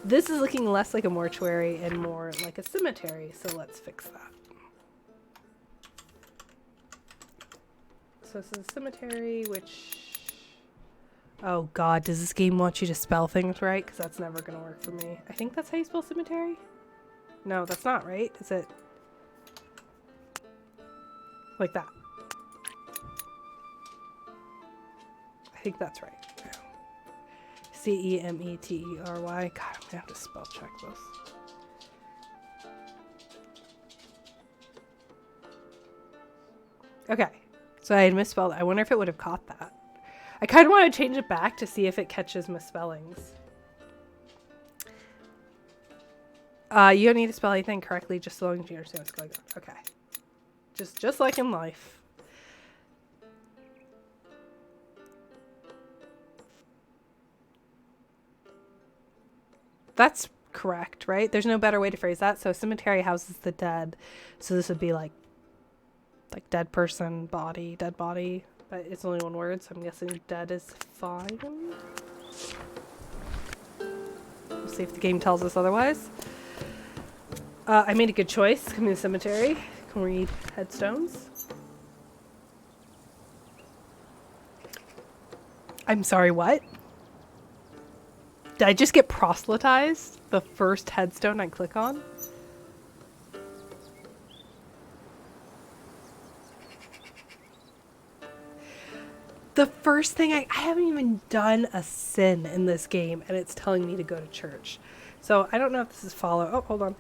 This is looking less like a mortuary and more like a cemetery, so let's fix that. So this is a cemetery, which... Oh god, does this game want you to spell things right? Because that's never going to work for me. I think that's how you spell cemetery? No, that's not, right? Is it... like that? I think that's right. Cemetery. God, I'm going to have to spell check this. Okay. So I had misspelled. I wonder if it would have caught that. I kind of want to change it back to see if it catches misspellings. You don't need to spell anything correctly, just so long as you understand what's going on. Okay. Just like in life. That's correct, right? There's no better way to phrase that. So cemetery houses the dead. So this would be like dead person, body, dead body. But it's only one word, so I'm guessing dead is fine. We'll see if the game tells us otherwise. I made a good choice. Coming to the cemetery. Can read headstones. I'm sorry, what? Did I just get proselytized? The first headstone I click on? The first thing I haven't even done a sin in this game, and it's telling me to go to church. So I don't know if this is follow. Oh, hold on.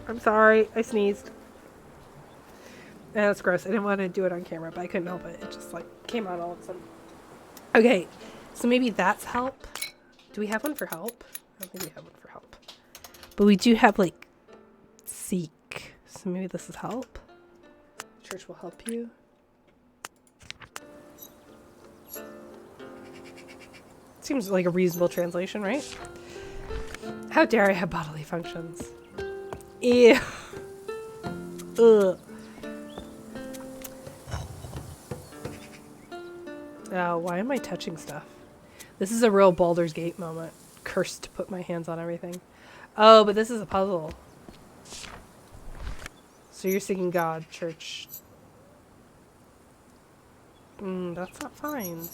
I'm sorry, I sneezed. That's gross. I didn't want to do it on camera, but I couldn't help it. It just like came out all of a sudden. Okay, so maybe that's help. Do we have one for help? I don't think we have one for help. But we do have like seek. So maybe this is help. Church will help you. Seems like a reasonable translation, right? How dare I have bodily functions? Ew. Ugh. Oh, why am I touching stuff? This is a real Baldur's Gate moment. Cursed to put my hands on everything. Oh, but this is a puzzle. So you're seeking God, church. That's not fine.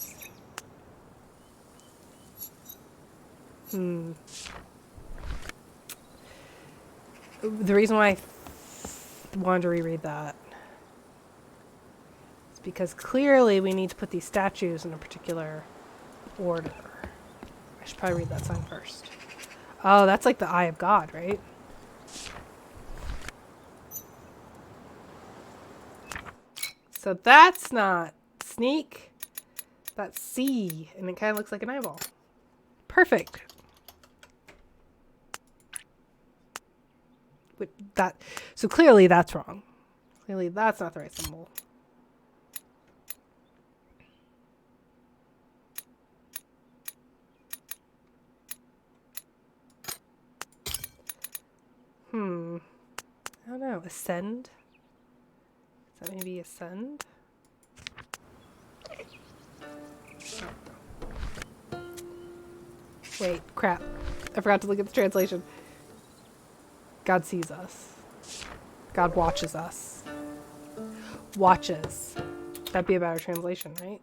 The reason why I wanted to reread that is because clearly we need to put these statues in a particular order. I should probably read that sign first. Oh, that's like the Eye of God, right? So that's not sneak. That's C, and it kind of looks like an eyeball. Perfect. So clearly that's wrong. Clearly that's not the right symbol. I don't know. Ascend? Is that maybe ascend? Wait, crap. I forgot to look at the translation. God sees us. God watches us. Watches. That'd be a better translation, right?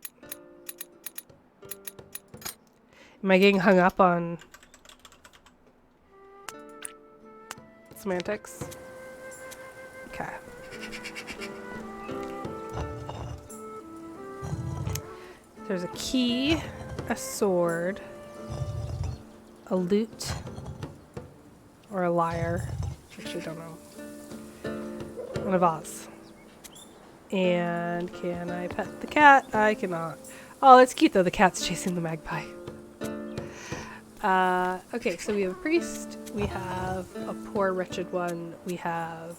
Am I getting hung up on semantics? Okay. There's a key, a sword, a lute, or a lyre. Actually, don't know. And a vase. And can I pet the cat? I cannot. Oh, that's cute though. The cat's chasing the magpie. Okay, so we have a priest. We have a poor, wretched one. We have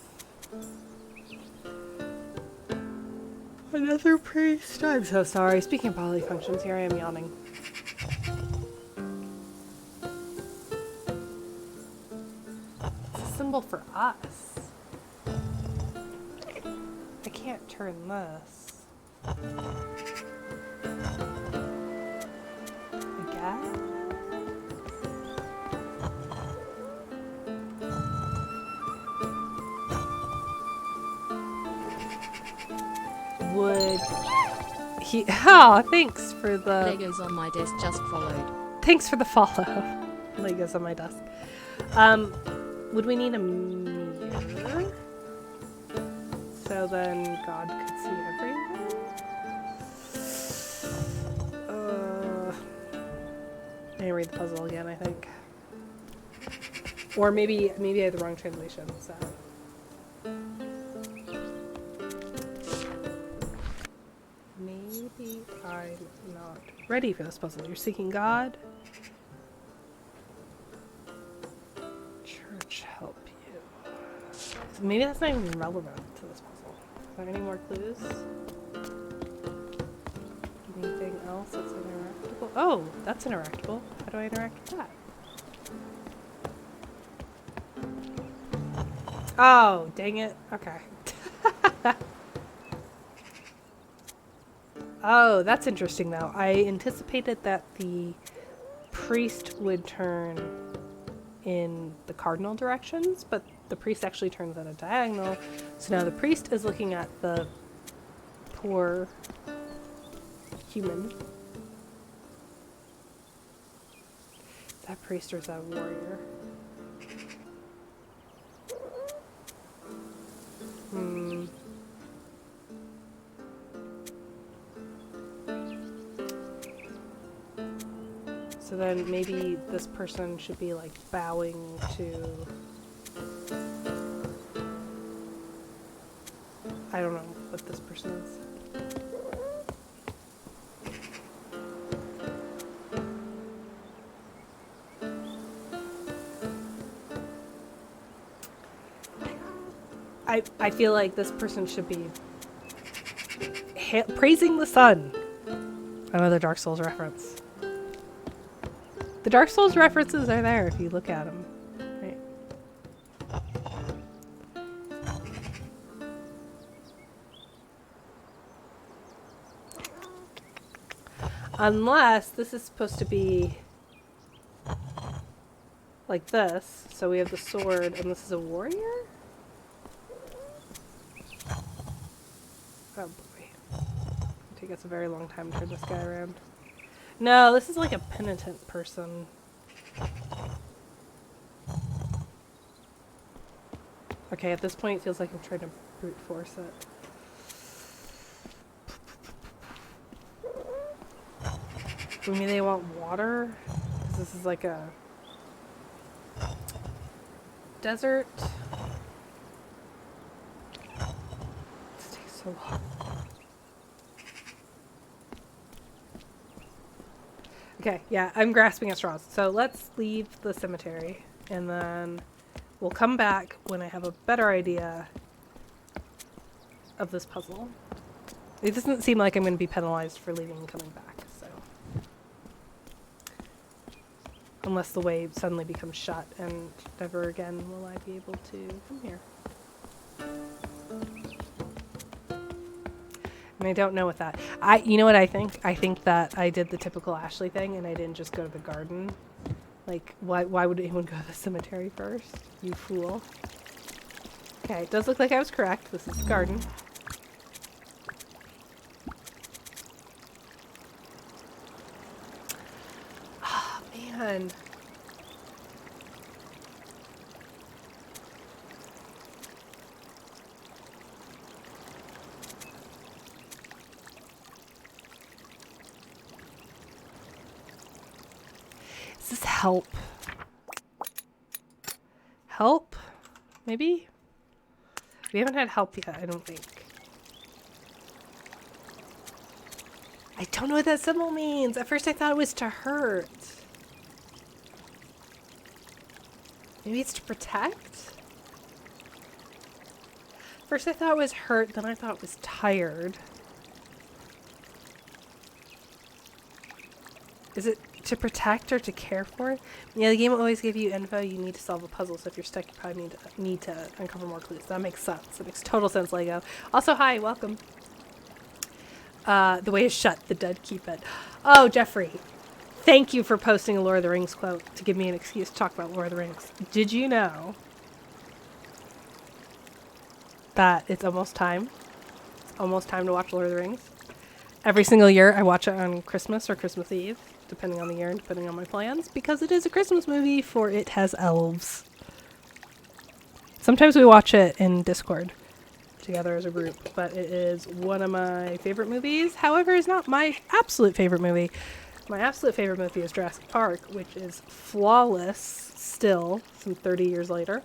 another priest. I'm so sorry. Speaking of bodily functions, here I am yawning. It's a symbol for us. I can't turn this. I guess? Would he... Oh, thanks for the... Legos on my desk just followed. Thanks for the follow. Legos on my desk. Would we need a mirror? So then God could see everything? I didn't read the puzzle again, I think. Or maybe I had the wrong translation, so... Maybe I'm not ready for this puzzle. You're seeking God? Church help you. Maybe that's not even relevant to this puzzle. Are there any more clues? Anything else that's interactable? Oh, that's interactable. How do I interact with that? Oh, dang it. Okay. Oh, that's interesting though. I anticipated that the priest would turn in the cardinal directions, but the priest actually turns at a diagonal. So now the priest is looking at the poor human. Is that priest or is that a warrior? So then maybe this person should be like bowing to... I don't know what this person is. I feel like this person should be praising the sun. Another Dark Souls reference. The Dark Souls references are there if you look at them. Right. Unless this is supposed to be like this. So we have the sword and this is a warrior? Oh boy. It'll take us a very long time to turn this guy around. No, this is like a penitent person. Okay, at this point it feels like I'm trying to brute force it. Maybe they want water? 'Cause this is like a desert. This takes so long. Okay, yeah, I'm grasping at straws. So let's leave the cemetery, and then we'll come back when I have a better idea of this puzzle. It doesn't seem like I'm going to be penalized for leaving and coming back, so. Unless the way suddenly becomes shut, and never again will I be able to come here. And I don't know what that. You know what I think? I think that I did the typical Ashley thing, and I didn't just go to the garden. Like, why would anyone go to the cemetery first? You fool. Okay, it does look like I was correct. This is the garden. Oh, man. Is this help? Help? Maybe? We haven't had help yet, I don't think. I don't know what that symbol means. At first I thought it was to hurt. Maybe it's to protect? First I thought it was hurt, then I thought it was tired. Is it to protect or to care for? Yeah, the game will always give you info. You need to solve a puzzle, so if you're stuck, you probably need to uncover more clues. That makes sense. It makes total sense, Lego. Also, hi, welcome. The way is shut. The dead keep it. Oh, Jeffrey. Thank you for posting a Lord of the Rings quote to give me an excuse to talk about Lord of the Rings. Did you know that it's almost time? It's almost time to watch Lord of the Rings. Every single year, I watch it on Christmas or Christmas Eve, depending on the year and depending on my plans, because it is a Christmas movie, for it has elves. Sometimes we watch it in Discord together as a group, but it is one of my favorite movies. However, it's not my absolute favorite movie. My absolute favorite movie is Jurassic Park, which is flawless still, some 30 years later.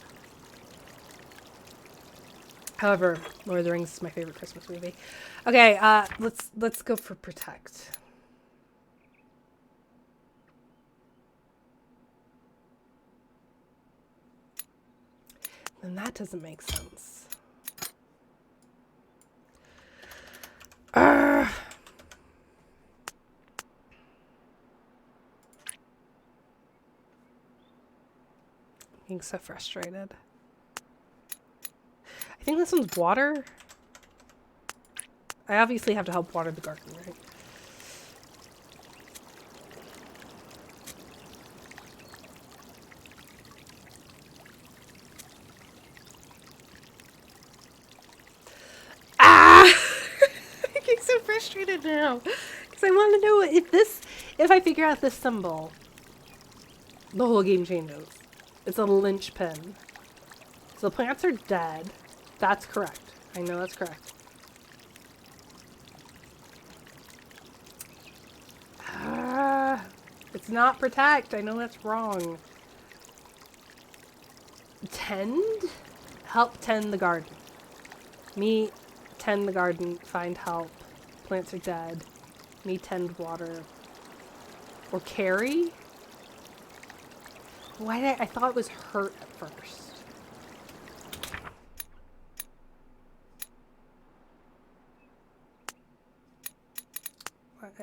However, Lord of the Rings is my favorite Christmas movie. Okay, let's go for protect. Then that doesn't make sense. Being so frustrated. I think this one's water. I obviously have to help water the garden, right? Ah! I'm getting so frustrated now. Because I want to know if I figure out this symbol, the whole game changes. It's a linchpin. So the plants are dead. That's correct. I know that's correct. It's not protect. I know that's wrong. Tend? Help tend the garden. Me tend the garden. Find help. Plants are dead. Me tend water. Or carry? Why did I thought it was hurt at first.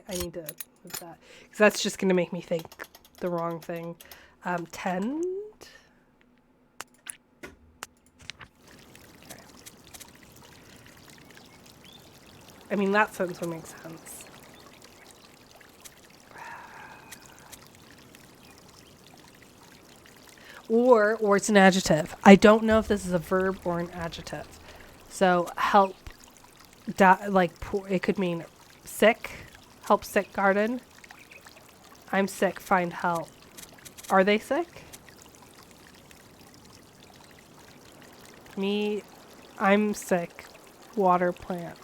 I need to move that. Because that's just going to make me think the wrong thing. Tend? Okay. I mean, that sentence would make sense. Or it's an adjective. I don't know if this is a verb or an adjective. So help, it could mean sick. Help sick garden. I'm sick, find help. Are they sick? Me, I'm sick, water plant.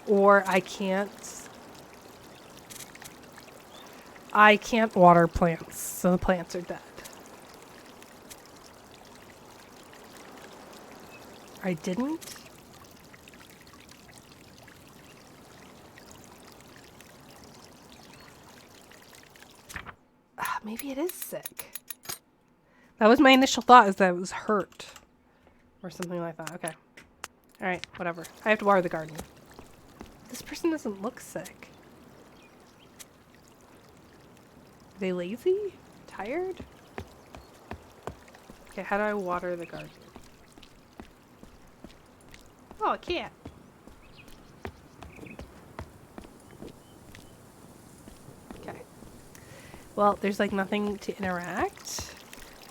Or I can't water plants, so the plants are dead. I didn't? Maybe it is sick. That was my initial thought, is that it was hurt. Or something like that. Okay. Alright, whatever. I have to water the garden. This person doesn't look sick. Are they lazy? Tired? Okay, how do I water the garden? Oh, I can't. Okay. Well, there's like nothing to interact.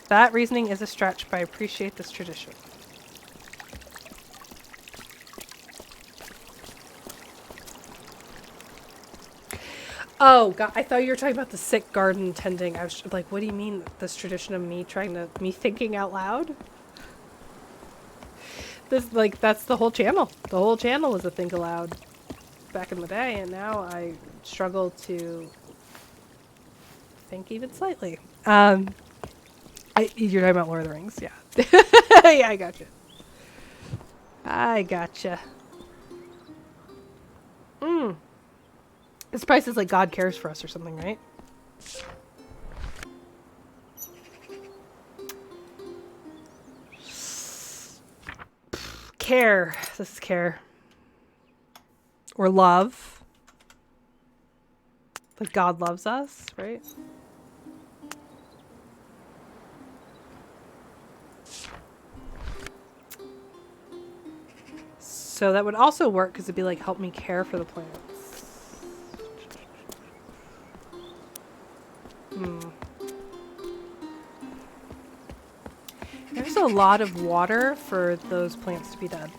That reasoning is a stretch, but I appreciate this tradition. Oh, God, I thought you were talking about the sick garden tending. I was like, what do you mean, this tradition of me thinking out loud? That's the whole channel. The whole channel was a think aloud back in the day, and now I struggle to think even slightly. You're talking about Lord of the Rings, yeah. Yeah, I gotcha. I gotcha. This price is like God cares for us or something, right? Care. This is care. Or love. Like God loves us, right? So that would also work because it'd be like, help me care for the plants. There's a lot of water for those plants to be dead.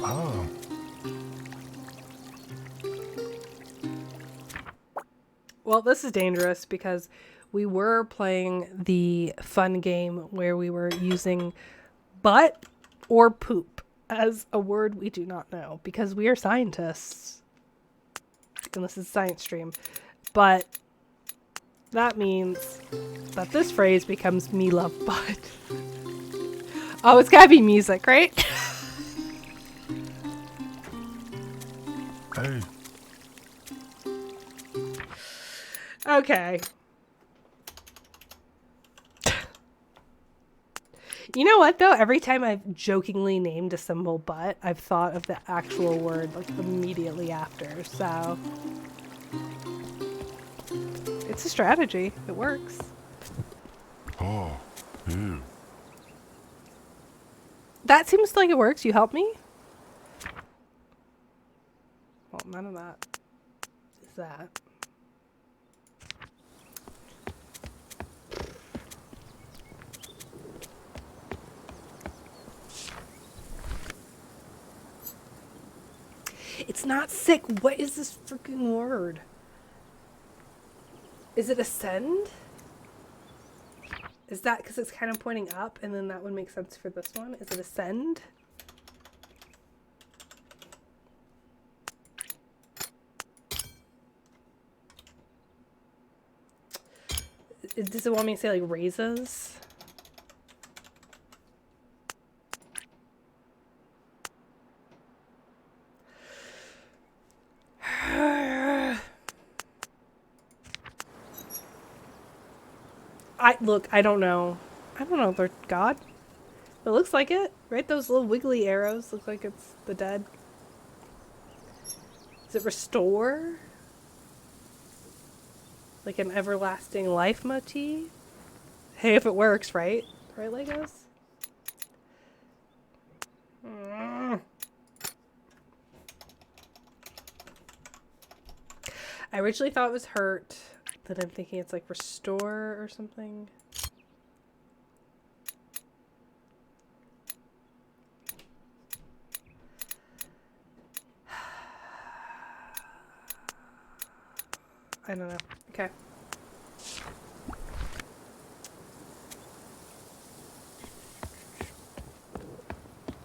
Ah. Well, this is dangerous because we were playing the fun game where we were using butt or poop as a word we do not know because we are scientists. And this is science stream. But that means that this phrase becomes me love butt. Oh, it's gotta be music, right? Hey. Okay. You know what, though? Every time I've jokingly named a symbol butt, I've thought of the actual word, like, immediately after, so... It's a strategy. It works. Oh. Ew. That seems like it works. You help me? Well, none of that is that. It's not sick. What is this freaking word? Is it ascend? Is that because it's kind of pointing up and then that would make sense for this one? Is it ascend? Does it want me to say like raises? I don't know. I don't know. They're God. It looks like it, right? Those little wiggly arrows look like it's the dead. Is it restore? Like an everlasting life motif? Hey, if it works, right? Right, Legos? I originally thought it was hurt. Then I'm thinking it's like restore or something. I don't know. Okay.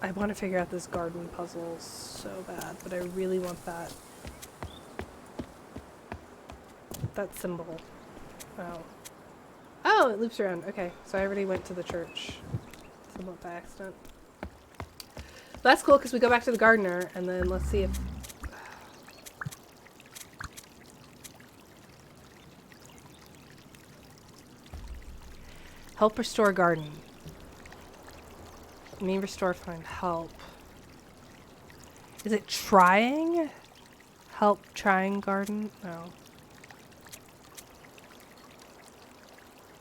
I want to figure out this garden puzzle so bad, but I really want that symbol. Oh. Oh, it loops around. Okay, so I already went to the church. Somewhat by accident. That's cool because we go back to the gardener and then let's see if... Help restore garden. Me restore find help. Is it trying? Help trying garden? No.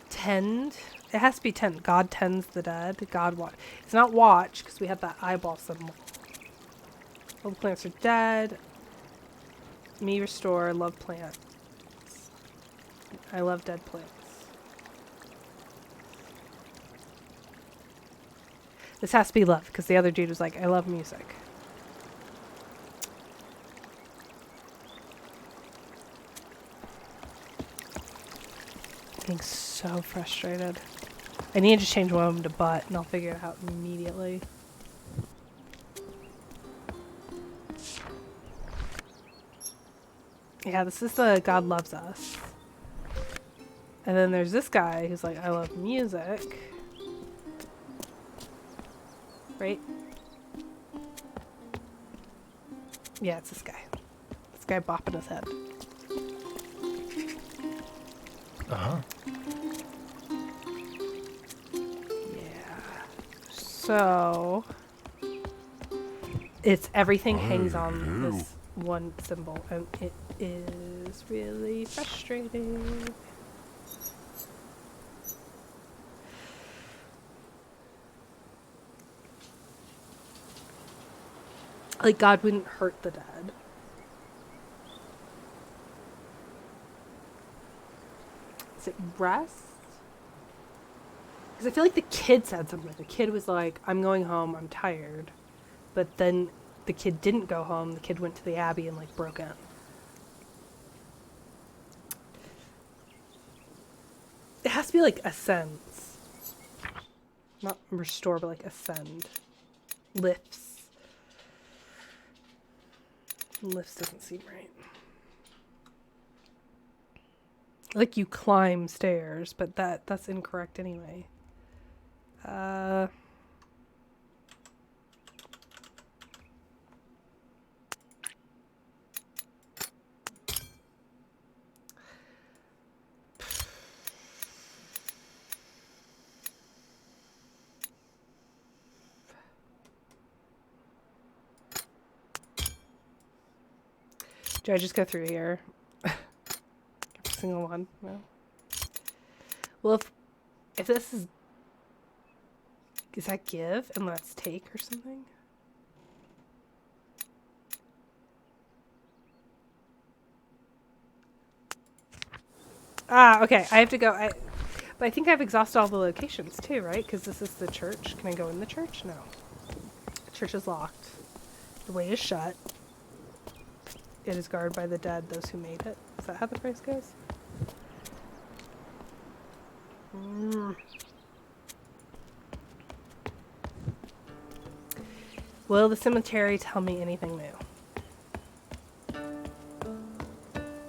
Tend? It has to be tend. God tends the dead. God watch. It's not watch because we have that eyeball symbol. All the plants are dead. Me restore. Love plants. I love dead plants. This has to be love because the other dude was like, I love music. Getting so frustrated. I need to change one of them to butt and I'll figure it out immediately. Yeah, this is the God loves us. And then there's this guy who's like, I love music. Right? Yeah, it's this guy. This guy bopping his head. Uh-huh. Yeah. So it's everything hangs on this one symbol and it is really frustrating. Like God wouldn't hurt the dead. Is it rest? Because I feel like the kid said something. The kid was like, I'm going home, I'm tired. But then the kid didn't go home. The kid went to the Abbey and like broke in. It has to be like ascends. Not restore, but like ascend. Lifts. Lifts doesn't seem right. Like you climb stairs, but that's incorrect anyway. Do I just go through here? Every single one? No. Well, if this is that give and let's take or something? Ah, okay. I have to go. But I think I've exhausted all the locations too, right? Because this is the church. Can I go in the church? No. The church is locked. The way is shut. It is guarded by the dead, those who made it. Is that how the phrase goes? Will the cemetery tell me anything new?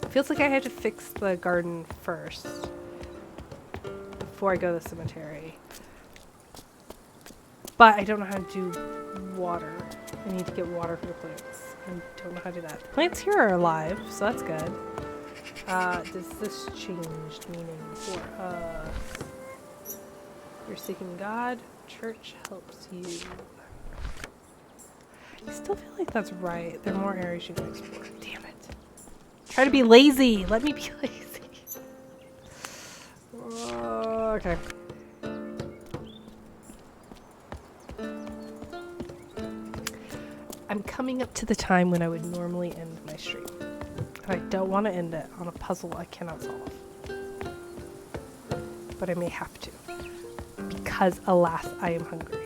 Feels like I had to fix the garden first before I go to the cemetery. But I don't know how to do water. I need to get water for the plants. I don't know how to do that. The plants here are alive, so that's good. Does this change meaning for us? You're seeking God. Church helps you. I still feel like that's right. There are more areas you can explore. Damn it. Try to be lazy. Let me be lazy. Okay. I'm coming up to the time when I would normally end my stream. And I don't want to end it on a puzzle I cannot solve. But I may have to. Because, alas, I am hungry.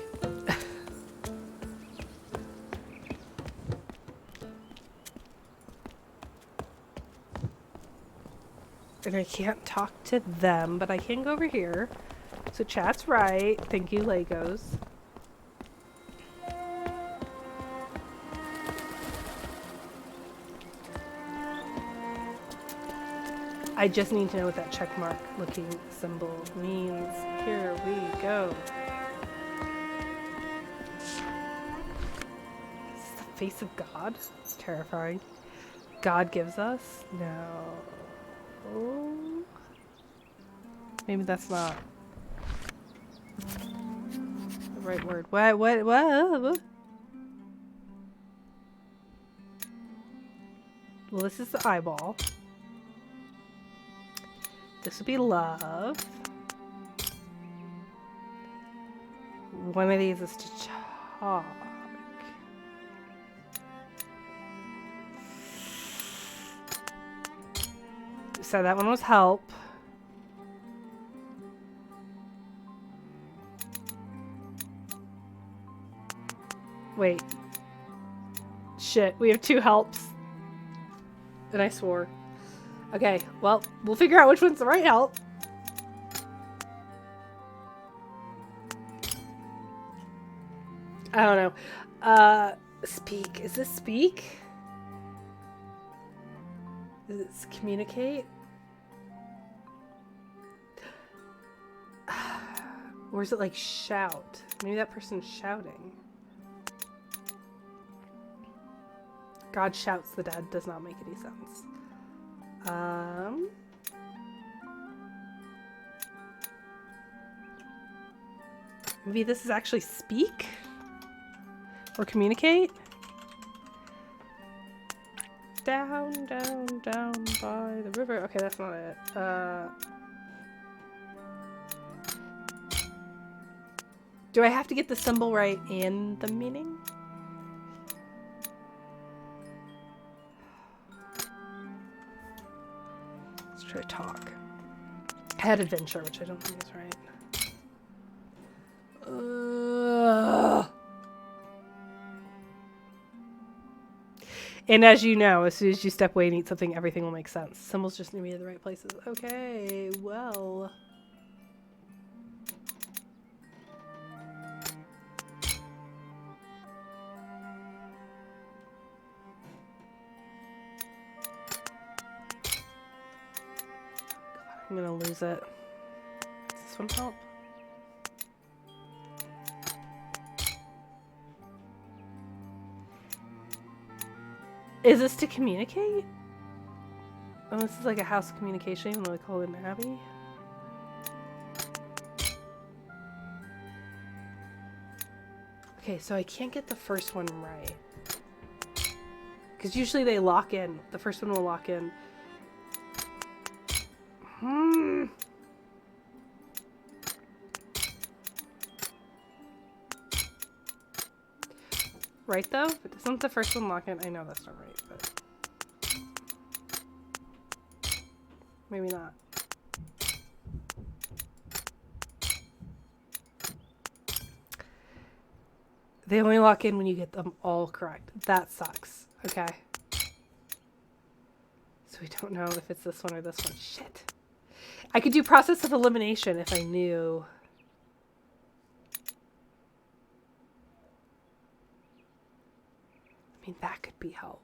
And I can't talk to them, but I can go over here. So chat's right. Thank you, Legos. I just need to know what that check mark looking symbol means. Here we go. Is this the face of God? It's terrifying. God gives us? No. Oh. Maybe that's not. The right word. What? Well, this is the eyeball. This would be love. One of these is to talk. So that one was help. Wait. Shit, we have 2 helps. And I swore. Okay, well, we'll figure out which one's the right help. I don't know. Speak. Is this speak? Is it communicate? Or is it like shout? Maybe that person's shouting. God shouts the dead does not make any sense. Maybe this is actually speak? Or communicate? Down, down, down by the river. Okay, that's not it. Do I have to get the symbol right and the meaning? Let's try to talk. I had adventure, which I don't think is right. And as you know, as soon as you step away and eat something, everything will make sense. Symbols just need to be in the right places. Okay, well. I'm gonna lose it. Does this one help? Is this to communicate? Oh, this is like a house of communication, even though they call it an abbey. Okay, so I can't get the first one right. Because usually they lock in. The first one will lock in. Right though? But doesn't the first one lock in? I know that's not right, but maybe not. They only lock in when you get them all correct. That sucks. Okay. So we don't know if it's this one or this one. Shit. I could do process of elimination if I knew. I mean, that could be help.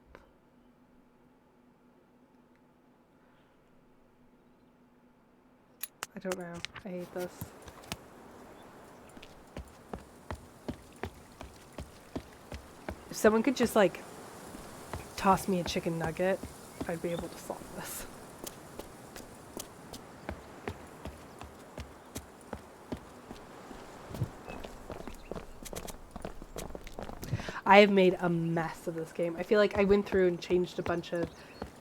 I don't know. I hate this. If someone could just, like, toss me a chicken nugget, I'd be able to solve this. I have made a mess of this game. I feel like I went through and changed a bunch of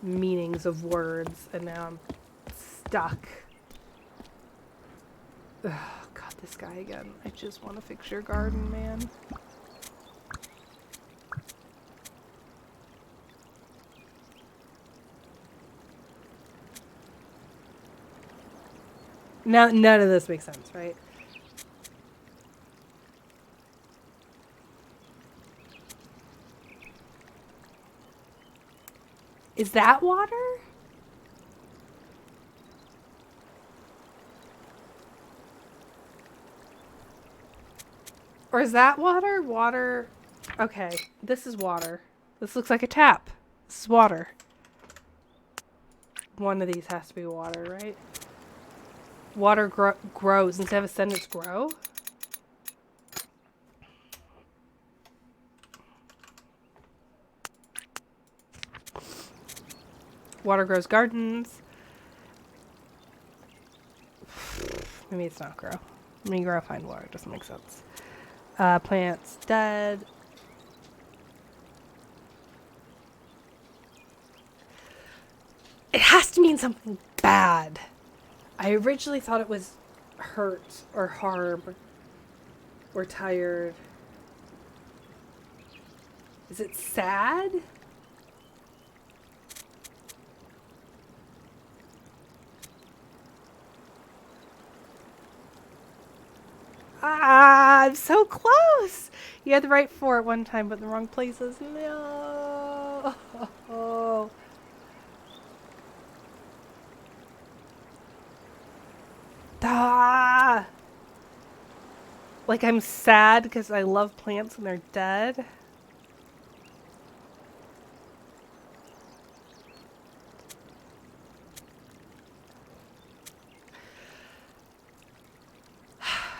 meanings of words, and now I'm stuck. Ugh, God, this guy again. I just want to fix your garden, man. Now, none of this makes sense, right? Is that water? Or is that water? Water. Okay, this is water. This looks like a tap. This is water. One of these has to be water, right? Water grows. Instead of a sentence, grow? Water grows gardens. Maybe it's not grow. Meager find water. Doesn't make sense. Plants dead. It has to mean something bad. I originally thought it was hurt or harm or tired. Is it sad? Ah, I'm so close. You had the right 4 at one time, but in the wrong places. No. Ah. Like I'm sad because I love plants and they're dead.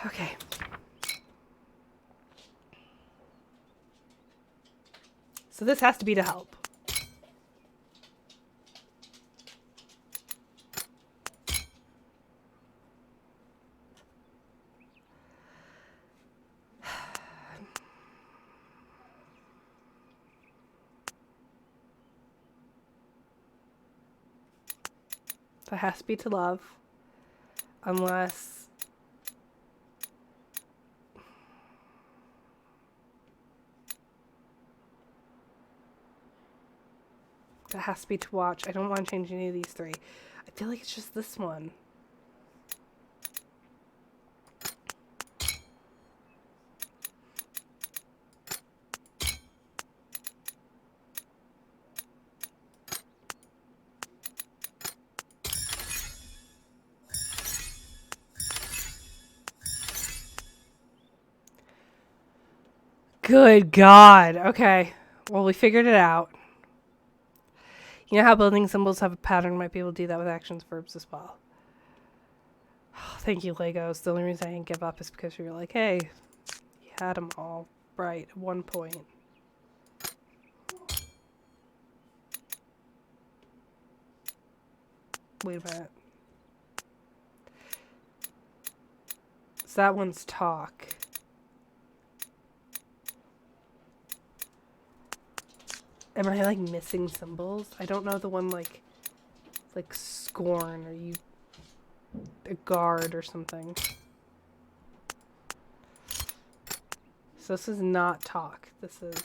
Okay. So this has to be to help. So it has to be to love. Unless... That has to be to watch. I don't want to change any of these 3. I feel like it's just this one. Good God. Okay. Well, we figured it out. You know how building symbols have a pattern? Might be able to do that with actions, verbs as well. Oh, thank you, Legos. The only reason I didn't give up is because you were like, hey, you had them all right at one point. Wait a minute. So that one's talk. Am I like missing symbols? I don't know the one like scorn or you a guard or something. So this is not talk. This is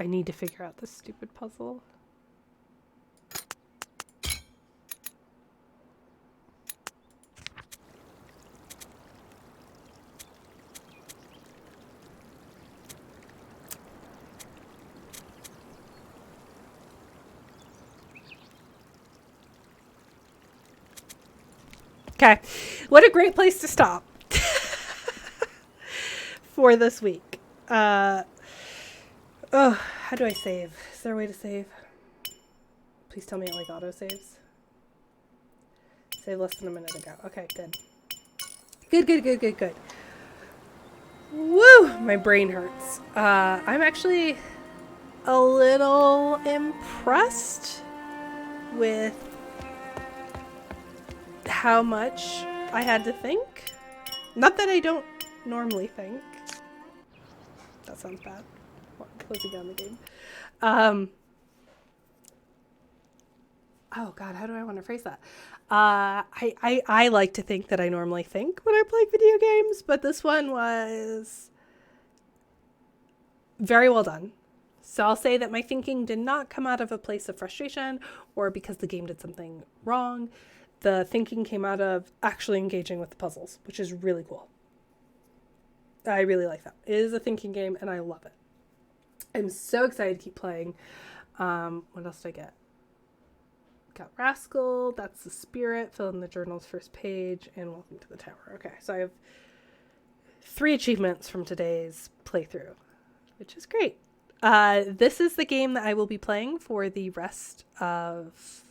I need to figure out this stupid puzzle. Okay, what a great place to stop for this week. How do I save? Is there a way to save? Please tell me it like auto saves. Save less than a minute ago. Okay, good. Good. Woo! My brain hurts. I'm actually a little impressed with how much I had to think. Not that I don't normally think. That sounds bad. Closing down the game. Oh God, how do I want to phrase that? I like to think that I normally think when I play video games, but this one was very well done. So I'll say that my thinking did not come out of a place of frustration or because the game did something wrong. The thinking came out of actually engaging with the puzzles, which is really cool. I really like that. It is a thinking game and I love it. I'm so excited to keep playing. What else did I get? Got Rascal, that's the spirit, fill in the journal's first page, and welcome to the tower. Okay, so I have 3 achievements from today's playthrough, which is great. This is the game that I will be playing for the rest of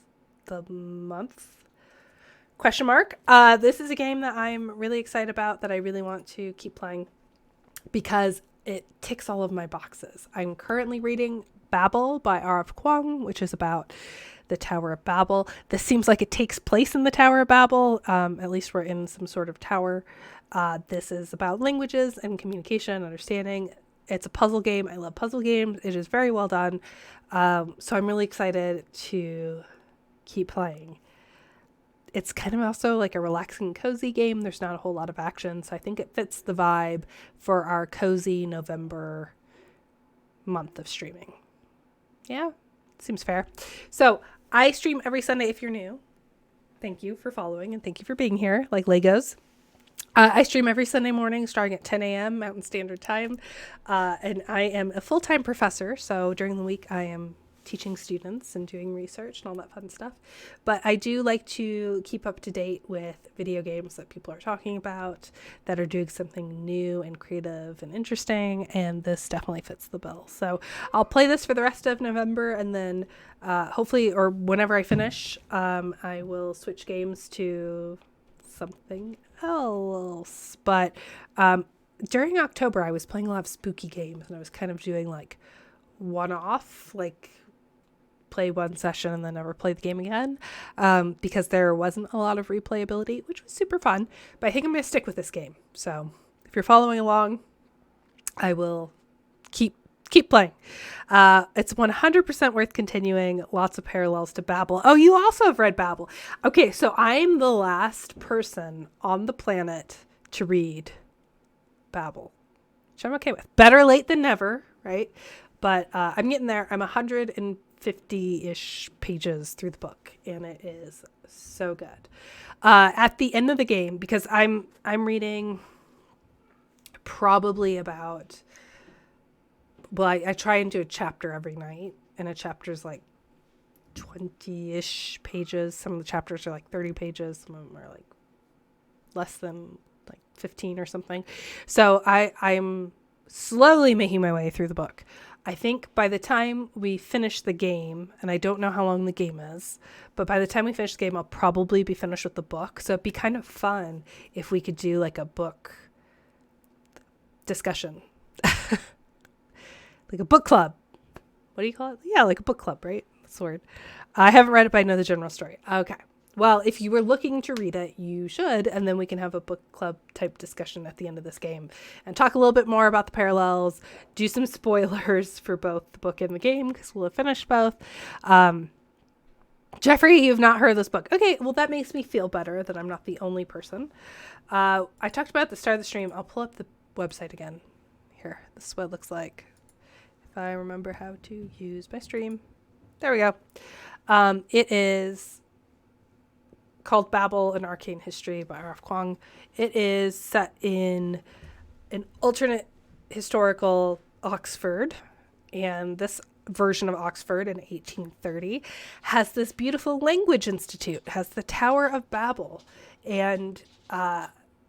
the month. Question mark. This is a game that I'm really excited about, that I really want to keep playing because it ticks all of my boxes. I'm currently reading Babel by R.F. Kuang, which is about the Tower of Babel. This seems like it takes place in the Tower of Babel. At least we're in some sort of tower. This is about languages and communication, understanding. It's a puzzle game. I love puzzle games. It is very well done. So I'm really excited to keep playing. It's kind of also like a relaxing, cozy game. There's not a whole lot of action, so I think it fits the vibe for our cozy November month of streaming. Yeah, seems fair. So I stream every Sunday if you're new. Thank you for following and thank you for being here, like Legos. I stream every Sunday morning starting at 10 a.m. Mountain Standard Time. And I am a full-time professor, so during the week I am teaching students and doing research and all that fun stuff. But I do like to keep up to date with video games that people are talking about, that are doing something new and creative and interesting, and this definitely fits the bill. So I'll play this for the rest of November, and then hopefully, or whenever I finish, I will switch games to something else. But during October, I was playing a lot of spooky games, and I was kind of doing like one-off, like play one session and then never play the game again, because there wasn't a lot of replayability, which was super fun. But I think I'm going to stick with this game. So if you're following along, I will keep playing. It's 100% worth continuing. Lots of parallels to Babel. Oh, you also have read Babel. Okay, so I'm the last person on the planet to read Babel, which I'm okay with. Better late than never, right? But I'm getting there. I'm 150-ish pages through the book, and it is so good. At the end of the game, because I'm reading probably about, well, I try and do a chapter every night, and a chapter's like 20-ish pages. Some of the chapters are like 30 pages. Some of them are like less than like 15 or something. So I'm slowly making my way through the book. I think by the time we finish the game, and I don't know how long the game is, but by the time we finish the game, I'll probably be finished with the book. So it'd be kind of fun if we could do like a book discussion, like a book club. What do you call it? Yeah, like a book club, right? That's the word. I haven't read it, but I know the general story. Okay. Well, if you were looking to read it, you should, and then we can have a book club type discussion at the end of this game and talk a little bit more about the parallels, do some spoilers for both the book and the game, because we'll have finished both. Jeffrey, you've not heard of this book. Okay, well, that makes me feel better that I'm not the only person. I talked about at the start of the stream. I'll pull up the website again. Here, this is what it looks like. If I remember how to use my stream. There we go. It is called Babel, An Arcane History by R.F. Kuang. It is set in an alternate historical Oxford, and this version of Oxford in 1830 has this beautiful language institute, has the Tower of Babel, and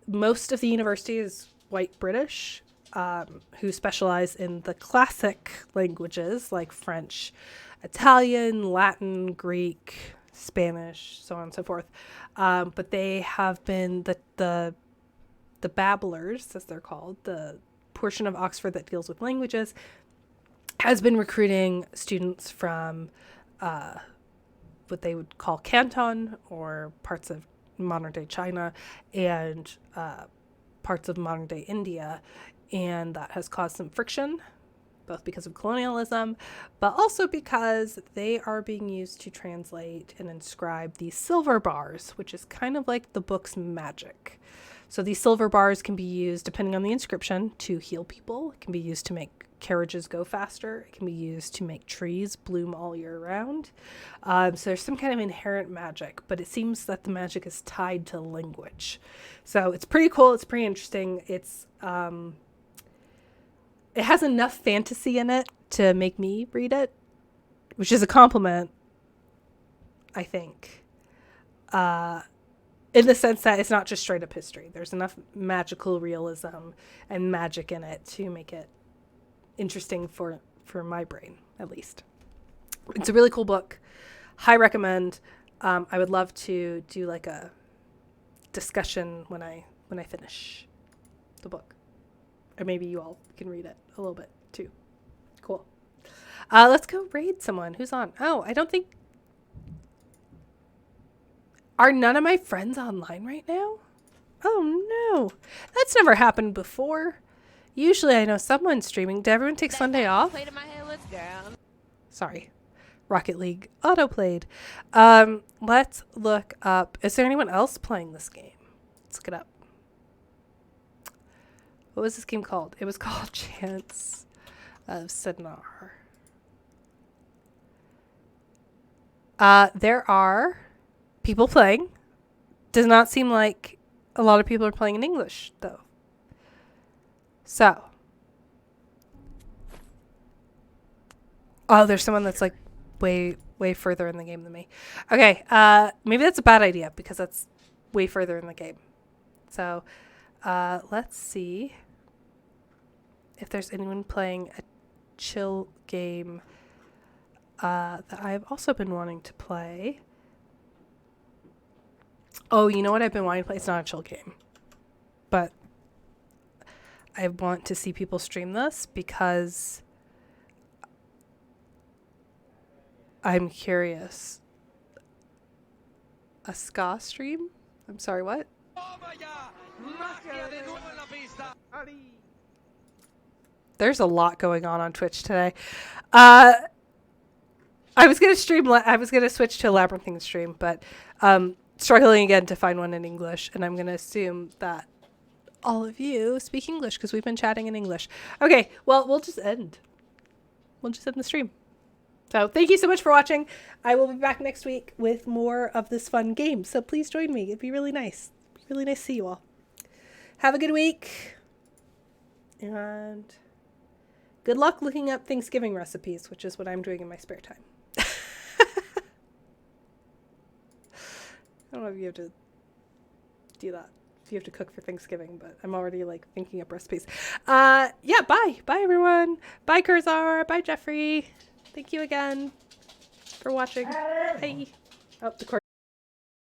most of the university is white British, who specialize in the classic languages like French, Italian, Latin, Greek, Spanish, so on and so forth. But they have been the babblers, as they're called, the portion of Oxford that deals with languages, has been recruiting students from what they would call Canton, or parts of modern day China, and parts of modern day India. And that has caused some friction, both because of colonialism, but also because they are being used to translate and inscribe these silver bars, which is kind of like the book's magic. So these silver bars can be used, depending on the inscription, to heal people. It can be used to make carriages go faster. It can be used to make trees bloom all year round. So there's some kind of inherent magic, but it seems that the magic is tied to language. So it's pretty cool. It's pretty interesting. It has enough fantasy in it to make me read it, which is a compliment, I think. In the sense that it's not just straight up history. There's enough magical realism and magic in it to make it interesting for my brain, at least. It's a really cool book. High recommend. I would love to do like a discussion when I finish the book. Or maybe you all can read it a little bit too. Cool. Let's go raid someone. Who's on? Oh, I don't think Are none of my friends online right now? Oh no. That's never happened before. Usually I know someone's streaming. Did everyone take Sunday off? Sorry. Rocket League auto-played. Let's look up. Is there anyone else playing this game? Let's look it up. What was this game called? It was called Chants of Sennaar. There are people playing. Does not seem like a lot of people are playing in English, though. So. Oh, there's someone that's like way further in the game than me. Okay, maybe that's a bad idea because that's way further in the game. So, let's see if there's anyone playing a chill game that I've also been wanting to play. Oh, you know what I've been wanting to play? It's not a chill game, but I want to see people stream this because I'm curious. A ska stream? I'm sorry, what? There's a lot going on Twitch today. I was gonna switch to a Labyrinthine stream, but struggling again to find one in English, and I'm gonna assume that all of you speak English because we've been chatting in English. Okay, well, we'll just end the stream. So thank you so much for watching. I will be back next week with more of this fun game. So please join me. It'd be really nice. It'd be really nice to see you all. Have a good week. And good luck looking up Thanksgiving recipes, which is what I'm doing in my spare time. I don't know if you have to do that. If you have to cook for Thanksgiving, but I'm already like thinking up recipes. Yeah, bye. Bye, everyone. Bye, Kurzar. Bye, Jeffrey. Thank you again for watching. Bye. Oh, the